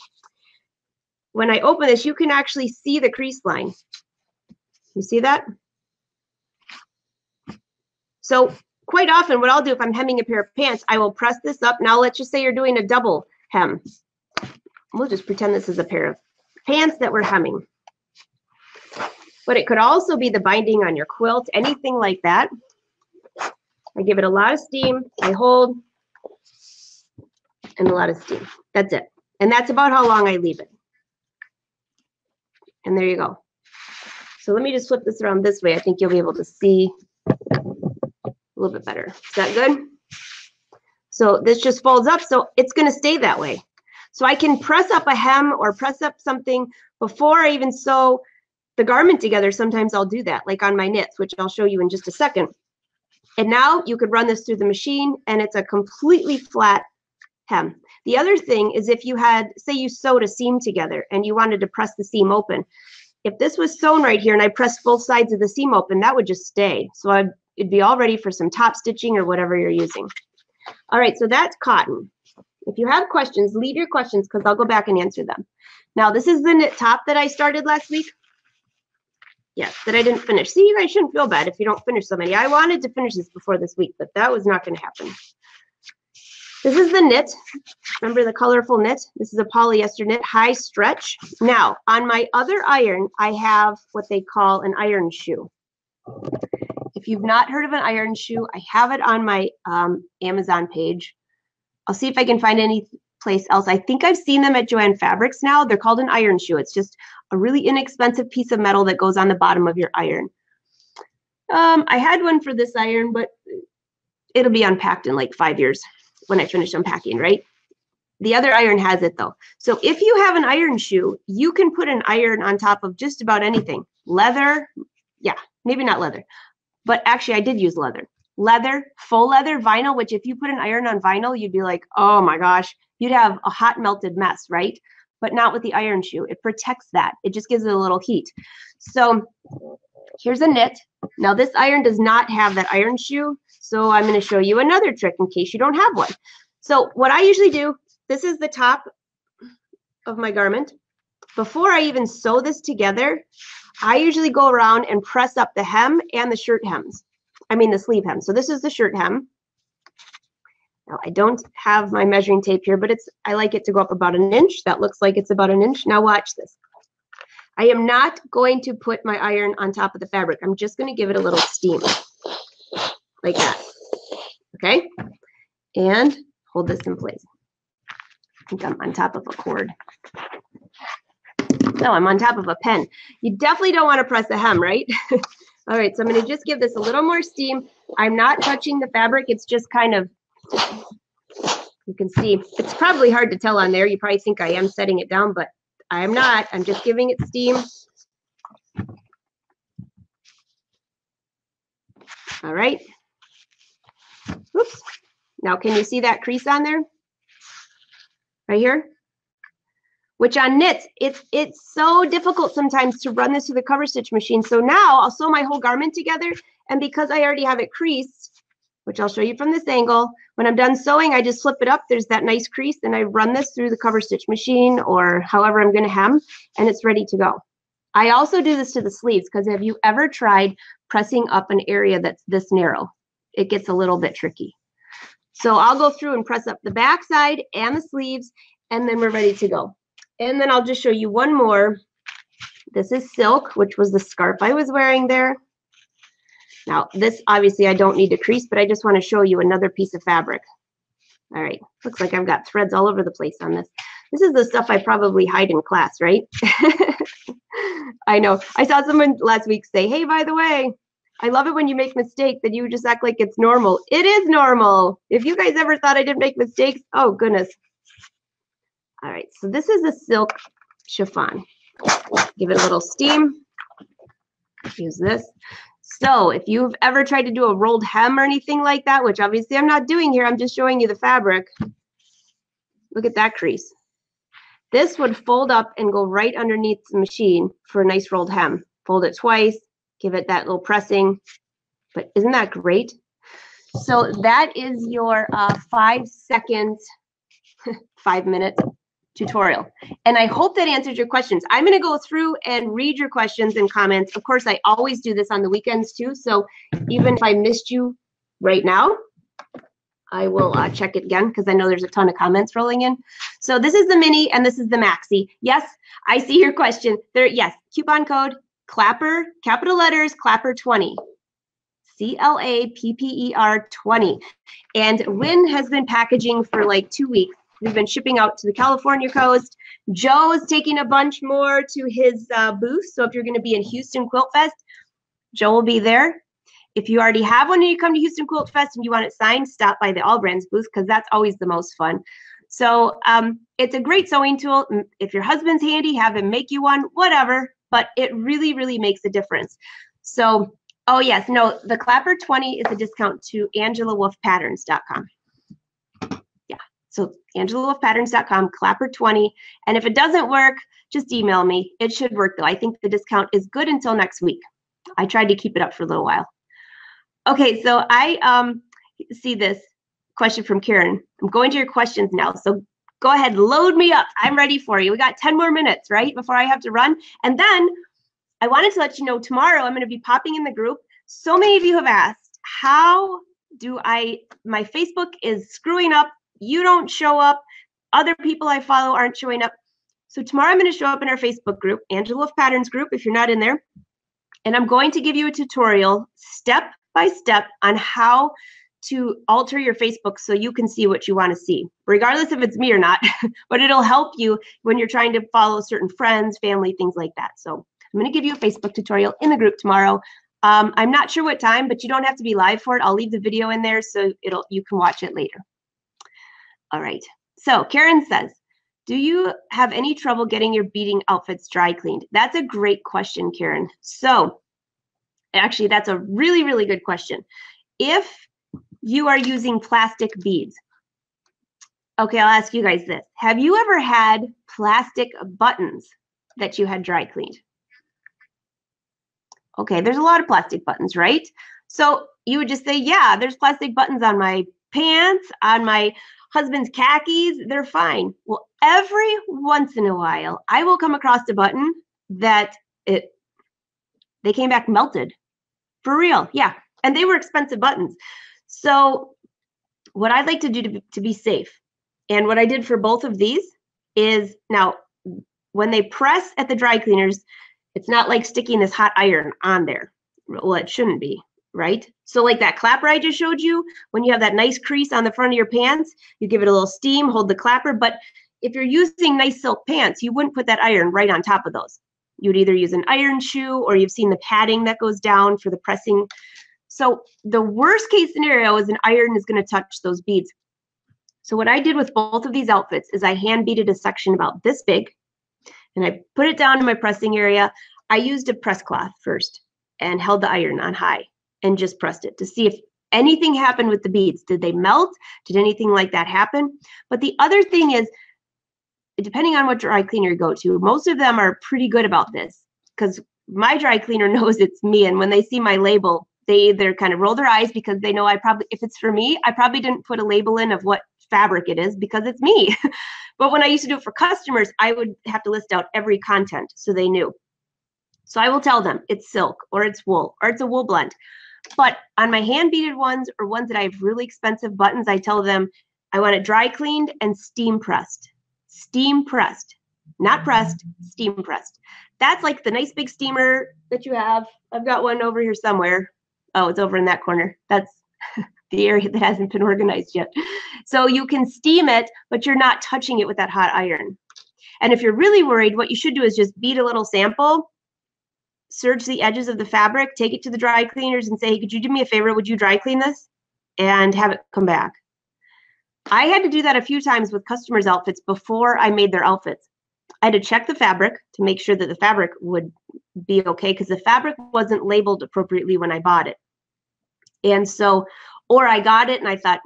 When I open this, you can actually see the crease line. You see that? So quite often what I'll do if I'm hemming a pair of pants, I will press this up. Now let's just say you're doing a double hem. We'll just pretend this is a pair of pants that we're hemming. But it could also be the binding on your quilt, anything like that. I give it a lot of steam, I hold, and a lot of steam. That's it. And that's about how long I leave it. And there you go. So let me just flip this around this way. I think you'll be able to see a little bit better. Is that good? So this just folds up, so it's going to stay that way. So I can press up a hem or press up something before I even sew the garment together. Sometimes I'll do that, like on my knits, which I'll show you in just a second. And now you could run this through the machine, and it's a completely flat hem. The other thing is if you had, say you sewed a seam together and you wanted to press the seam open, if this was sewn right here and I pressed both sides of the seam open, that would just stay. So it'd be all ready for some top stitching or whatever you're using. All right, so that's cotton. If you have questions, leave your questions because I'll go back and answer them. Now, this is the knit top that I started last week. Yes, that I didn't finish. See, you guys shouldn't feel bad if you don't finish so many. I wanted to finish this before this week, but that was not going to happen. This is the knit. Remember the colorful knit? This is a polyester knit, high stretch. Now, on my other iron, I have what they call an iron shoe. If you've not heard of an iron shoe, I have it on my Amazon page. I'll see if I can find any place else. I think I've seen them at Joann Fabrics now. They're called an iron shoe. It's just a really inexpensive piece of metal that goes on the bottom of your iron. I had one for this iron, but it'll be unpacked in like 5 years when I finish unpacking, right? The other iron has it though. So if you have an iron shoe, you can put an iron on top of just about anything. Leather, yeah, maybe not leather, but actually I did use leather. Leather, full leather, vinyl, which if you put an iron on vinyl, you'd be like, oh my gosh, you'd have a hot melted mess, right? But not with the iron shoe. It protects that. It just gives it a little heat. So Here's a knit. Now this iron does not have that iron shoe, so I'm going to show you another trick in case you don't have one. So what I usually do, this is the top of my garment. Before I even sew this together, I usually go around and press up the hem and the shirt hems. I mean the sleeve hem. So this is the shirt hem. Now I don't have my measuring tape here, but I like it to go up about an inch. That looks like it's about an inch. Now watch this. I am not going to put my iron on top of the fabric. I'm just going to give it a little steam like that. Okay? And hold this in place. I think I'm on top of a cord. No, I'm on top of a pen. You definitely don't want to press the hem, right? All right, so I'm going to just give this a little more steam. I'm not touching the fabric. It's just kind of, you can see, it's probably hard to tell on there. You probably think I am setting it down, but I am not. I'm just giving it steam. All right. Oops. Now, can you see that crease on there? Right here? Which on knits, it's so difficult sometimes to run this through the cover stitch machine. So now I'll sew my whole garment together, and because I already have it creased, which I'll show you from this angle, when I'm done sewing, I just flip it up. There's that nice crease, and I run this through the cover stitch machine or however I'm going to hem, and it's ready to go. I also do this to the sleeves, because have you ever tried pressing up an area that's this narrow? It gets a little bit tricky. So I'll go through and press up the back side and the sleeves, and then we're ready to go. And then I'll just show you one more. This is silk, which was the scarf I was wearing there. Now, this obviously I don't need to crease, but I just want to show you another piece of fabric. All right, looks like I've got threads all over the place on this. This is the stuff I probably hide in class, right? I know. I saw someone last week say, hey, by the way, I love it when you make mistakes and you just act like it's normal. It is normal. If you guys ever thought I didn't make mistakes, oh, goodness. All right, so this is a silk chiffon. Give it a little steam. Use this. So if you've ever tried to do a rolled hem or anything like that, which obviously I'm not doing here, I'm just showing you the fabric. Look at that crease. This would fold up and go right underneath the machine for a nice rolled hem. Fold it twice, give it that little pressing. But isn't that great? So that is your 5-second, 5-minute tutorial. And I hope that answered your questions. I'm going to go through and read your questions and comments. Of course, I always do this on the weekends too. So even if I missed you right now, I will check it again because I know there's a ton of comments rolling in. So this is the mini and this is the maxi. Yes, I see your question. There, yes, coupon code Clapper, capital letters, Clapper 20. CLAPPER 20. And Wynn has been packaging for like 2 weeks. We've been shipping out to the California coast. Joe is taking a bunch more to his booth. So if you're going to be in Houston Quilt Fest, Joe will be there. If you already have one and you come to Houston Quilt Fest and you want it signed, stop by the All Brands booth because that's always the most fun. So it's a great sewing tool. If your husband's handy, have him make you one, whatever. But it really, really makes a difference. So, oh yes, no, the Clapper 20 is a discount to AngelaWolfPatterns.com. So AngelaWolfPatterns.com, Clapper 20. And if it doesn't work, just email me. It should work though. I think the discount is good until next week. I tried to keep it up for a little while. Okay, so I see this question from Karen. I'm going to your questions now. So go ahead, load me up. I'm ready for you. We got 10 more minutes, right, before I have to run. And then I wanted to let you know tomorrow I'm going to be popping in the group. So many of you have asked, how do my Facebook is screwing up. You don't show up. Other people I follow aren't showing up. So tomorrow I'm going to show up in our Facebook group, Angela Wolf Patterns group, if you're not in there. And I'm going to give you a tutorial step by step on how to alter your Facebook so you can see what you want to see, regardless if it's me or not, but it'll help you when you're trying to follow certain friends, family, things like that. So I'm going to give you a Facebook tutorial in the group tomorrow. I'm not sure what time, but you don't have to be live for it. I'll leave the video in there so you can watch it later. All right, so Karen says, do you have any trouble getting your beading outfits dry cleaned? That's a great question, Karen. So actually, that's a really, really good question. If you are using plastic beads, okay, I'll ask you guys this. Have you ever had plastic buttons that you had dry cleaned? Okay, there's a lot of plastic buttons, right? So you would just say, yeah, there's plastic buttons on my pants, on my husband's khakis, they're fine. Well, every once in a while, I will come across a button that they came back melted. For real, yeah. And they were expensive buttons. So what I'd like to do to be safe, and what I did for both of these is, now, when they press at the dry cleaners, it's not like sticking this hot iron on there. Well, it shouldn't be, right? So like that clapper I just showed you, when you have that nice crease on the front of your pants, you give it a little steam, hold the clapper. But if you're using nice silk pants, you wouldn't put that iron right on top of those. You'd either use an iron shoe, or you've seen the padding that goes down for the pressing. So the worst case scenario is an iron is going to touch those beads. So what I did with both of these outfits is I hand beaded a section about this big, and I put it down in my pressing area. I used a press cloth first and held the iron on high and just pressed it to see if anything happened with the beads. Did they melt? Did anything like that happen? But the other thing is, depending on what dry cleaner you go to, most of them are pretty good about this, because my dry cleaner knows it's me, and when they see my label, they either kind of roll their eyes because they know if it's for me, I probably didn't put a label in of what fabric it is because it's me. But when I used to do it for customers, I would have to list out every content so they knew. So I will tell them it's silk, or it's wool, or it's a wool blend. But on my hand beaded ones, or ones that I have really expensive buttons, I tell them I want it dry cleaned and steam pressed. Steam pressed, not pressed, steam pressed. That's like the nice big steamer that you have. I've got one over here somewhere. Oh, it's over in that corner. That's the area that hasn't been organized yet. So you can steam it, but you're not touching it with that hot iron. And if you're really worried, what you should do is just bead a little sample, serge the edges of the fabric, take it to the dry cleaners and say, hey, could you do me a favor? Would you dry clean this? And have it come back. I had to do that a few times with customers' outfits before I made their outfits. I had to check the fabric to make sure that the fabric would be okay, because the fabric wasn't labeled appropriately when I bought it. And so, or I got it and I thought,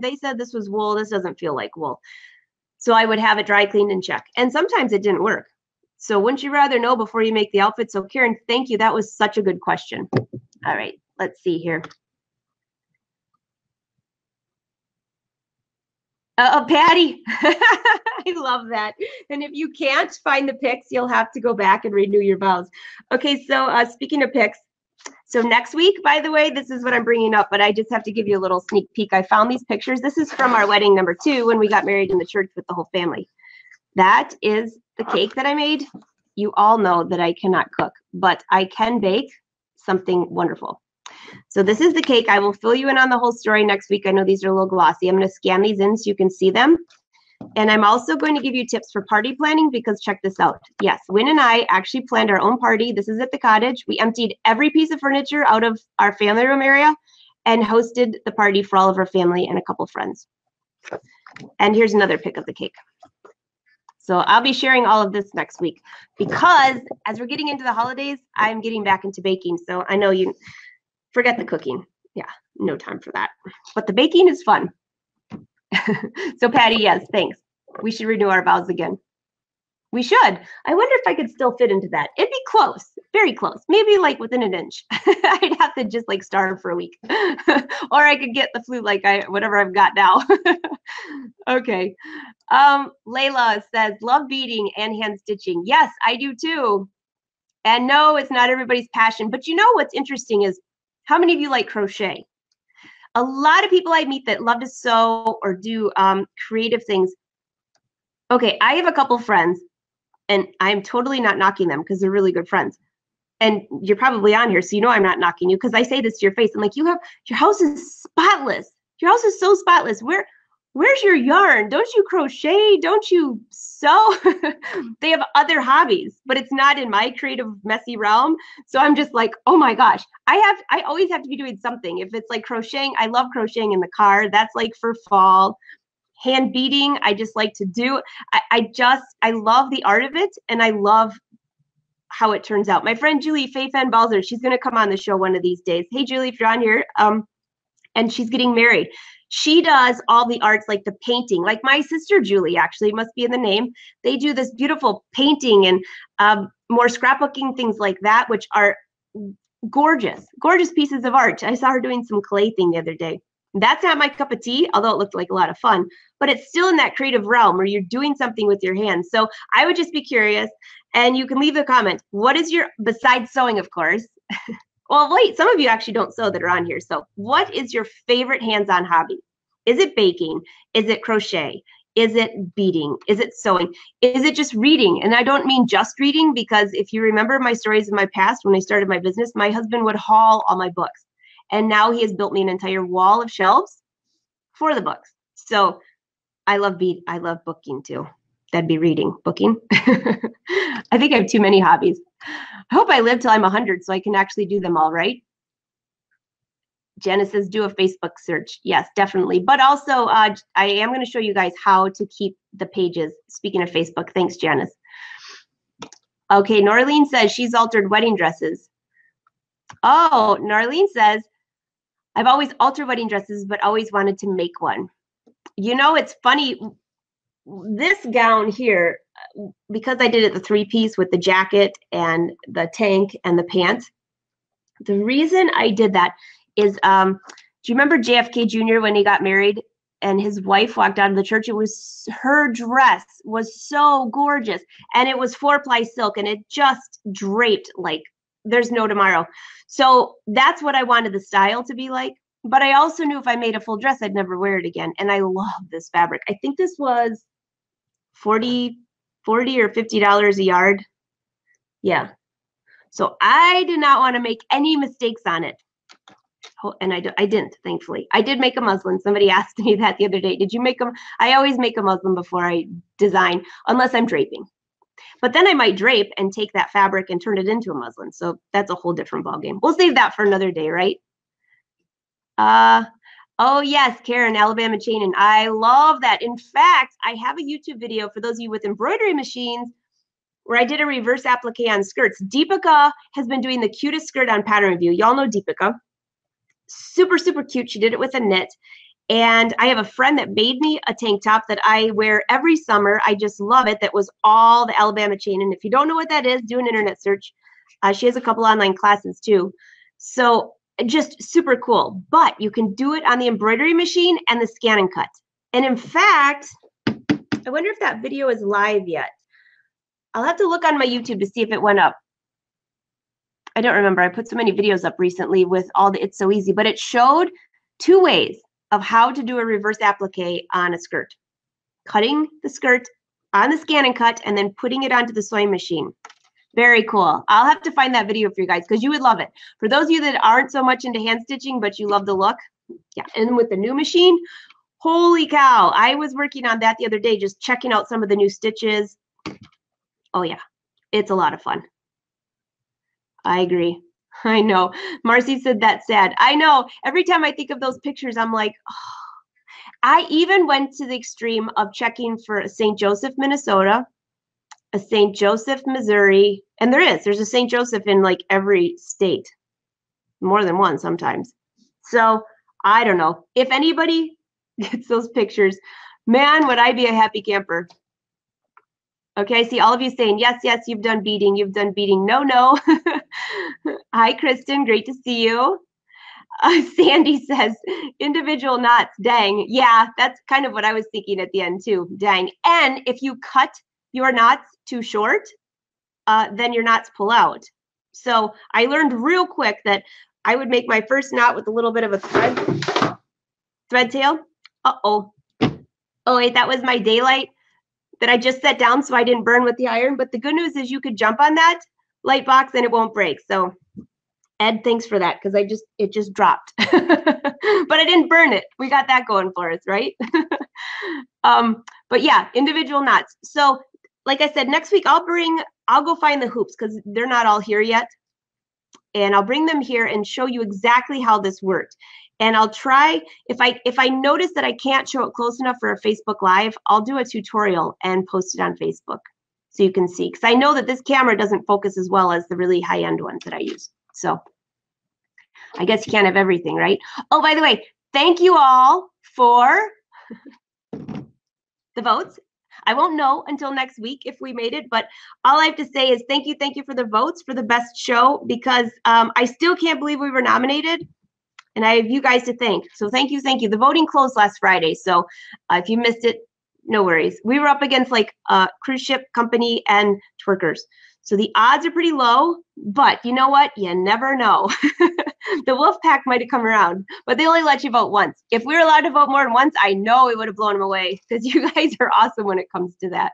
they said this was wool. This doesn't feel like wool. So I would have it dry cleaned and check. And sometimes it didn't work. So wouldn't you rather know before you make the outfit? So Karen, thank you. That was such a good question. All right, let's see here. Patty, I love that. And if you can't find the pics, you'll have to go back and renew your vows. Okay, so speaking of pics, so next week, by the way, this is what I'm bringing up, but I just have to give you a little sneak peek. I found these pictures. This is from our wedding number 2 when we got married in the church with the whole family. That is the cake that I made. You all know that I cannot cook, but I can bake something wonderful. So this is the cake. I will fill you in on the whole story next week. I know these are a little glossy. I'm going to scan these in so you can see them. And I'm also going to give you tips for party planning, because check this out. Yes, Wynn and I actually planned our own party. This is at the cottage. We emptied every piece of furniture out of our family room area and hosted the party for all of our family and a couple friends. And here's another pic of the cake. So I'll be sharing all of this next week, because as we're getting into the holidays, I'm getting back into baking. So I know you forget the cooking. Yeah, no time for that. But the baking is fun. So Patty, yes, thanks. We should renew our vows again. We should. I wonder if I could still fit into that. It'd be close, very close. Maybe like within an inch. I'd have to just like starve for a week. Or I could get the flu like whatever I've got now. Okay. Layla says, love beading and hand stitching. Yes, I do too. And no, it's not everybody's passion. But you know what's interesting is, how many of you like crochet? A lot of people I meet that love to sew or do creative things. Okay, I have a couple friends, and I'm totally not knocking them because they're really good friends. And you're probably on here, so you know I'm not knocking you, because I say this to your face. I'm like, your house is spotless. Your house is so spotless. Where's your yarn? Don't you crochet? Don't you sew? They have other hobbies, but it's not in my creative, messy realm. So I'm just like, oh my gosh, I always have to be doing something. If it's like crocheting, I love crocheting in the car. That's like for fall. Hand beading, I just like to do. I love the art of it, and I love how it turns out. My friend Julie Faye-Fan Balzer, she's going to come on the show one of these days. Hey, Julie, if you're on here, and she's getting married. She does all the arts, like the painting, like my sister Julie, actually, must be in the name. They do this beautiful painting and more scrapbooking, things like that, which are gorgeous, gorgeous pieces of art. I saw her doing some clay thing the other day. That's not my cup of tea, although it looked like a lot of fun, but it's still in that creative realm where you're doing something with your hands. So I would just be curious, and you can leave a comment. What is your, besides sewing, of course. Well, wait, some of you actually don't sew that are on here. So what is your favorite hands-on hobby? Is it baking? Is it crochet? Is it beading? Is it sewing? Is it just reading? And I don't mean just reading, because if you remember my stories of my past, when I started my business, my husband would haul all my books. And now he has built me an entire wall of shelves for the books. So I love booking too. That'd be reading, booking. I think I have too many hobbies. I hope I live till I'm 100 so I can actually do them all, right? Janice says, do a Facebook search. Yes, definitely. But also, I am going to show you guys how to keep the pages. Speaking of Facebook, thanks, Janice. Okay, Norlene says she's altered wedding dresses. Oh, Norlene says, I've always altered wedding dresses, but always wanted to make one. You know, it's funny. This gown here, because I did it the 3-piece with the jacket and the tank and the pants, the reason I did that is, do you remember JFK Jr. when he got married and his wife walked out of the church? It was, her dress was so gorgeous, and it was 4-ply silk, and it just draped like there's no tomorrow. So that's what I wanted the style to be like. But I also knew if I made a full dress, I'd never wear it again. And I love this fabric. I think this was $40 or $50 a yard. Yeah. So I did not want to make any mistakes on it. Oh, and I didn't, thankfully. I did make a muslin. Somebody asked me that the other day. Did you make them? I always make a muslin before I design, unless I'm draping. But then I might drape and take that fabric and turn it into a muslin. So that's a whole different ballgame. We'll save that for another day, right? Oh yes, Karen, Alabama chain, and I love that. In fact, I have a YouTube video for those of you with embroidery machines where I did a reverse applique on skirts. Deepika has been doing the cutest skirt on Pattern Review. Y'all know Deepika. Super, super cute. She did it with a knit. And I have a friend that made me a tank top that I wear every summer. I just love it. That was all the Alabama chain. And if you don't know what that is, do an internet search. She has a couple online classes too. So just super cool. But you can do it on the embroidery machine and the scan and cut. And in fact, I wonder if that video is live yet. I'll have to look on my YouTube to see if it went up. I don't remember. I put so many videos up recently with all the It's So Easy, but it showed 2 ways of how to do a reverse applique on a skirt. Cutting the skirt on the scan and cut and then putting it onto the sewing machine. Very cool. I'll have to find that video for you guys because you would love it. For those of you that aren't so much into hand stitching, but you love the look. Yeah, and with the new machine, holy cow. I was working on that the other day, just checking out some of the new stitches. Oh yeah, it's a lot of fun. I agree. I know. Marcy said that's sad. I know. Every time I think of those pictures, I'm like, oh. I even went to the extreme of checking for a St. Joseph, Minnesota, a St. Joseph, Missouri, and there's a St. Joseph in like every state, more than one sometimes. So I don't know. If anybody gets those pictures, man, would I be a happy camper. Okay, I see all of you saying, yes, yes, you've done beading. You've done beading. No, no. Hi, Kristen. Great to see you. Sandy says, individual knots. Dang. Yeah, that's kind of what I was thinking at the end, too. Dang. And if you cut your knots too short, then your knots pull out. So I learned real quick that I would make my first knot with a little bit of a thread tail. Uh-oh. Oh, wait, that was my daylight that I just set down so I didn't burn with the iron. But the good news is you could jump on that light box and it won't break. So Ed, thanks for that because it just dropped. But I didn't burn it. We got that going for us, right? But yeah, individual knots. So like I said, next week I'll go find the hoops because they're not all here yet. And I'll bring them here and show you exactly how this worked. And I'll try, if I notice that I can't show it close enough for a Facebook Live, I'll do a tutorial and post it on Facebook so you can see. Because I know that this camera doesn't focus as well as the really high-end ones that I use. So I guess you can't have everything, right? Oh, by the way, thank you all for the votes. I won't know until next week if we made it, but all I have to say is thank you for the votes for the best show, because I still can't believe we were nominated, and I have you guys to thank. So thank you. The voting closed last Friday, so if you missed it, no worries. We were up against like a cruise ship company and twerkers. So the odds are pretty low, but you know what? You never know. The wolf pack might have come around, but they only let you vote once. If we were allowed to vote more than once, I know we would have blown them away, because you guys are awesome when it comes to that.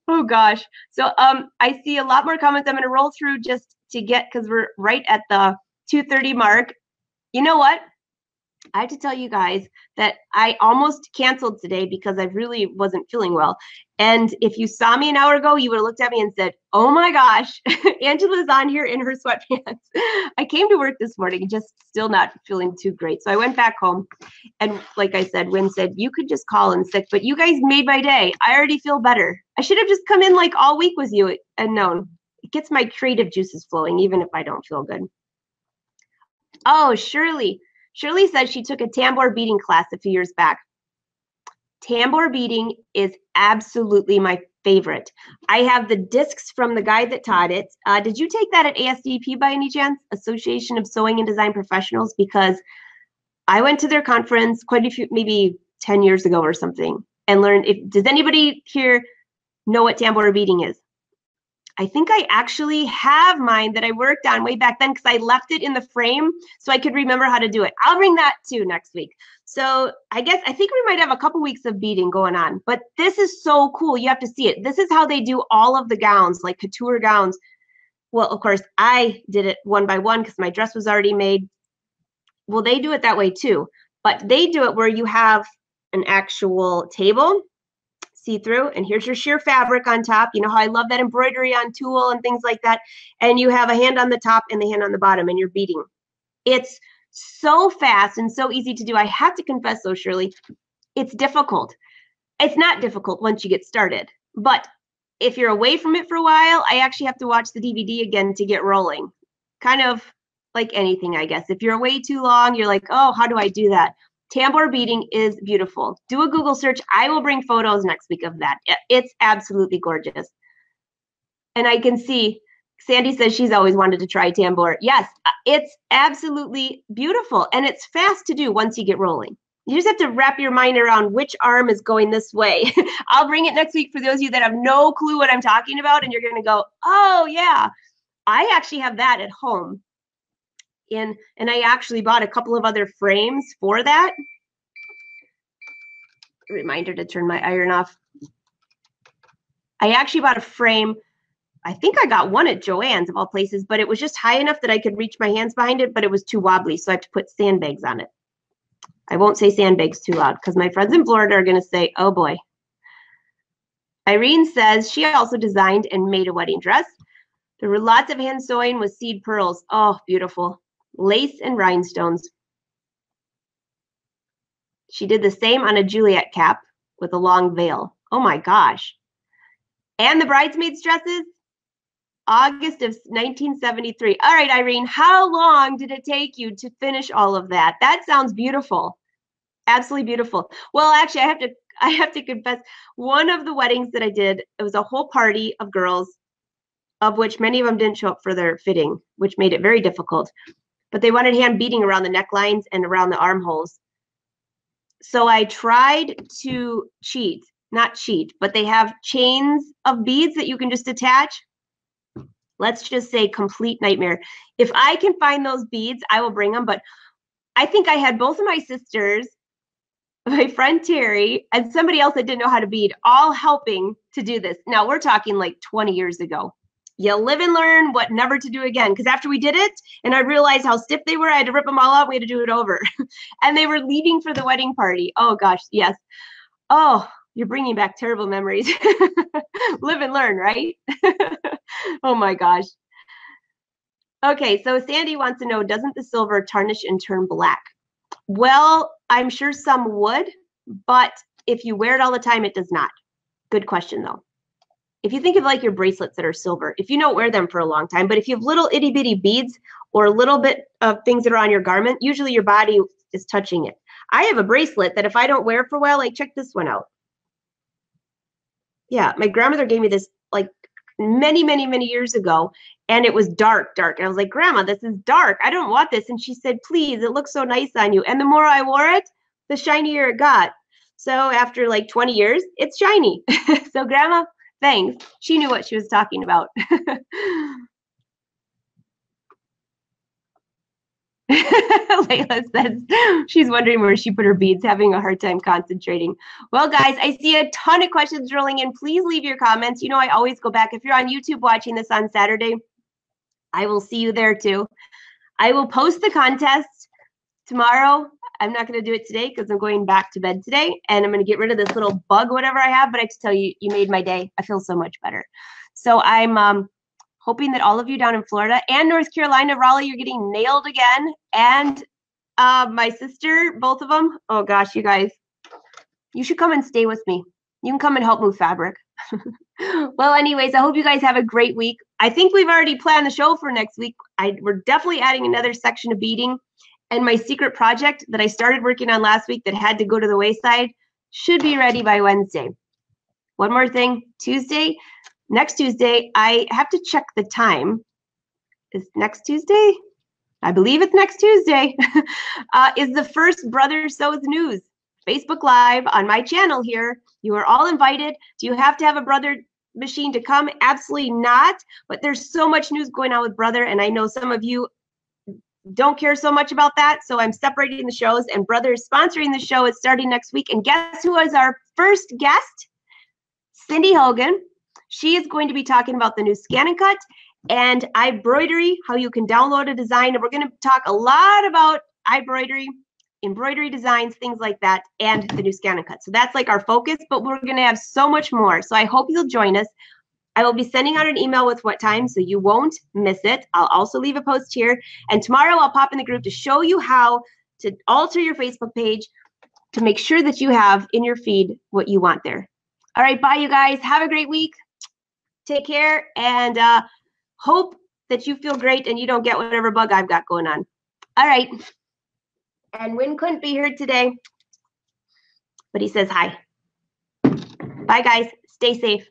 Oh gosh. So I see a lot more comments. I'm going to roll through just to get, because we're right at the 2:30 mark. You know what? I have to tell you guys that I almost canceled today because I really wasn't feeling well. And if you saw me an hour ago, you would have looked at me and said, oh my gosh, Angela's on here in her sweatpants. I came to work this morning just still not feeling too great. So I went back home, and like I said, Wynn said, you could just call in sick, but you guys made my day. I already feel better. I should have just come in like all week with you and known. It gets my creative juices flowing, even if I don't feel good. Oh, Shirley. Shirley says she took a tambour beading class a few years back. Tambour beading is absolutely my favorite. I have the discs from the guy that taught it. Did you take that at ASDP by any chance? Association of Sewing and Design Professionals? Because I went to their conference quite a few, maybe 10 years ago or something, and learned. Does anybody here know what tambour beading is? I think I actually have mine that I worked on way back then, because I left it in the frame so I could remember how to do it. I'll bring that too next week. So I think we might have a couple weeks of beading going on, but this is so cool. You have to see it. This is how they do all of the gowns, like couture gowns. Well, of course, I did it one by one because my dress was already made. Well, they do it that way too, but they do it where you have an actual table, see-through, and here's your sheer fabric on top. You know how I love that embroidery on tulle and things like that. And you have a hand on the top and the hand on the bottom, and you're beading. It's so fast and so easy to do. I have to confess though, Shirley, it's difficult. It's not difficult once you get started, but if you're away from it for a while, I actually have to watch the DVD again to get rolling. Kind of like anything, I guess. If you're away too long, you're like, oh, how do I do that? Tambour beading is beautiful. Do a Google search. I will bring photos next week of that. It's absolutely gorgeous. And I can see Sandi says she's always wanted to try tambour. Yes, it's absolutely beautiful, and it's fast to do once you get rolling. You just have to wrap your mind around which arm is going this way. I'll bring it next week for those of you that have no clue what I'm talking about, and you're going to go, oh, yeah. I actually have that at home. And I actually bought a couple of other frames for that. A reminder to turn my iron off. I actually bought a frame. I think I got one at Joann's of all places, but it was just high enough that I could reach my hands behind it, but it was too wobbly, so I have to put sandbags on it. I won't say sandbags too loud because my friends in Florida are going to say, oh boy. Irene says she also designed and made a wedding dress. There were lots of hand sewing with seed pearls. Oh, beautiful. Lace and rhinestones. She did the same on a Juliet cap with a long veil. Oh my gosh. And the bridesmaids' dresses, August of 1973. All right, Irene, how long did it take you to finish all of that? That sounds beautiful. Absolutely beautiful. Well, actually, I have to confess, one of the weddings that I did, it was a whole party of girls, of which many of them didn't show up for their fitting, which made it very difficult. But they wanted hand beading around the necklines and around the armholes. So I tried to not cheat, but they have chains of beads that you can just attach. Let's just say complete nightmare. If I can find those beads, I will bring them. But I think I had both of my sisters, my friend Terry, and somebody else that didn't know how to bead, all helping to do this. Now we're talking like 20 years ago. You live and learn what never to do again. Because after we did it, and I realized how stiff they were, I had to rip them all out. We had to do it over. And they were leaving for the wedding party. Oh, gosh, yes. Oh, you're bringing back terrible memories. Live and learn, right? Oh, my gosh. Okay, so Sandi wants to know, doesn't the silver tarnish and turn black? Well, I'm sure some would, but if you wear it all the time, it does not. Good question, though. If you think of like your bracelets that are silver, if you don't wear them for a long time, but if you have little itty bitty beads or a little bit of things that are on your garment, usually your body is touching it. I have a bracelet that if I don't wear it for a while, like check this one out. Yeah, my grandmother gave me this like many, many, many years ago, and it was dark, dark. And I was like, Grandma, this is dark. I don't want this. And she said, please, it looks so nice on you. And the more I wore it, the shinier it got. So after like 20 years, it's shiny. So Grandma, thanks. She knew what she was talking about. Layla says she's wondering where she put her beads, having a hard time concentrating. Well, guys, I see a ton of questions rolling in. Please leave your comments. You know, I always go back. If you're on YouTube watching this on Saturday, I will see you there too. I will post the contest tomorrow. I'm not going to do it today because I'm going back to bed today, and I'm going to get rid of this little bug, whatever I have. But I have to tell you, you made my day. I feel so much better. So I'm hoping that all of you down in Florida and North Carolina, Raleigh, you're getting nailed again. And my sister, both of them. Oh gosh, you guys, you should come and stay with me. You can come and help move fabric. Well, anyways, I hope you guys have a great week. I think we've already planned the show for next week. We're definitely adding another section of beading. And my secret project that I started working on last week that had to go to the wayside should be ready by Wednesday. One more thing, next Tuesday, I have to check the time. Is next Tuesday? I believe it's next Tuesday. Is the first Brother Sews News Facebook Live on my channel here. You are all invited. Do you have to have a Brother machine to come? Absolutely not. But there's so much news going on with Brother, and I know some of you don't care so much about that. So I'm separating the shows, and Brother is sponsoring the show. It's starting next week. And guess who is our first guest? Cindy Hogan. She is going to be talking about the new Scan and Cut and embroidery, how you can download a design. And we're going to talk a lot about embroidery designs, things like that, and the new Scan and Cut. So that's like our focus, but we're going to have so much more. So I hope you'll join us. I will be sending out an email with what time, so you won't miss it. I'll also leave a post here. And tomorrow I'll pop in the group to show you how to alter your Facebook page to make sure that you have in your feed what you want there. All right, bye, you guys. Have a great week. Take care, and hope that you feel great and you don't get whatever bug I've got going on. All right. And Win couldn't be here today, but he says hi. Bye, guys. Stay safe.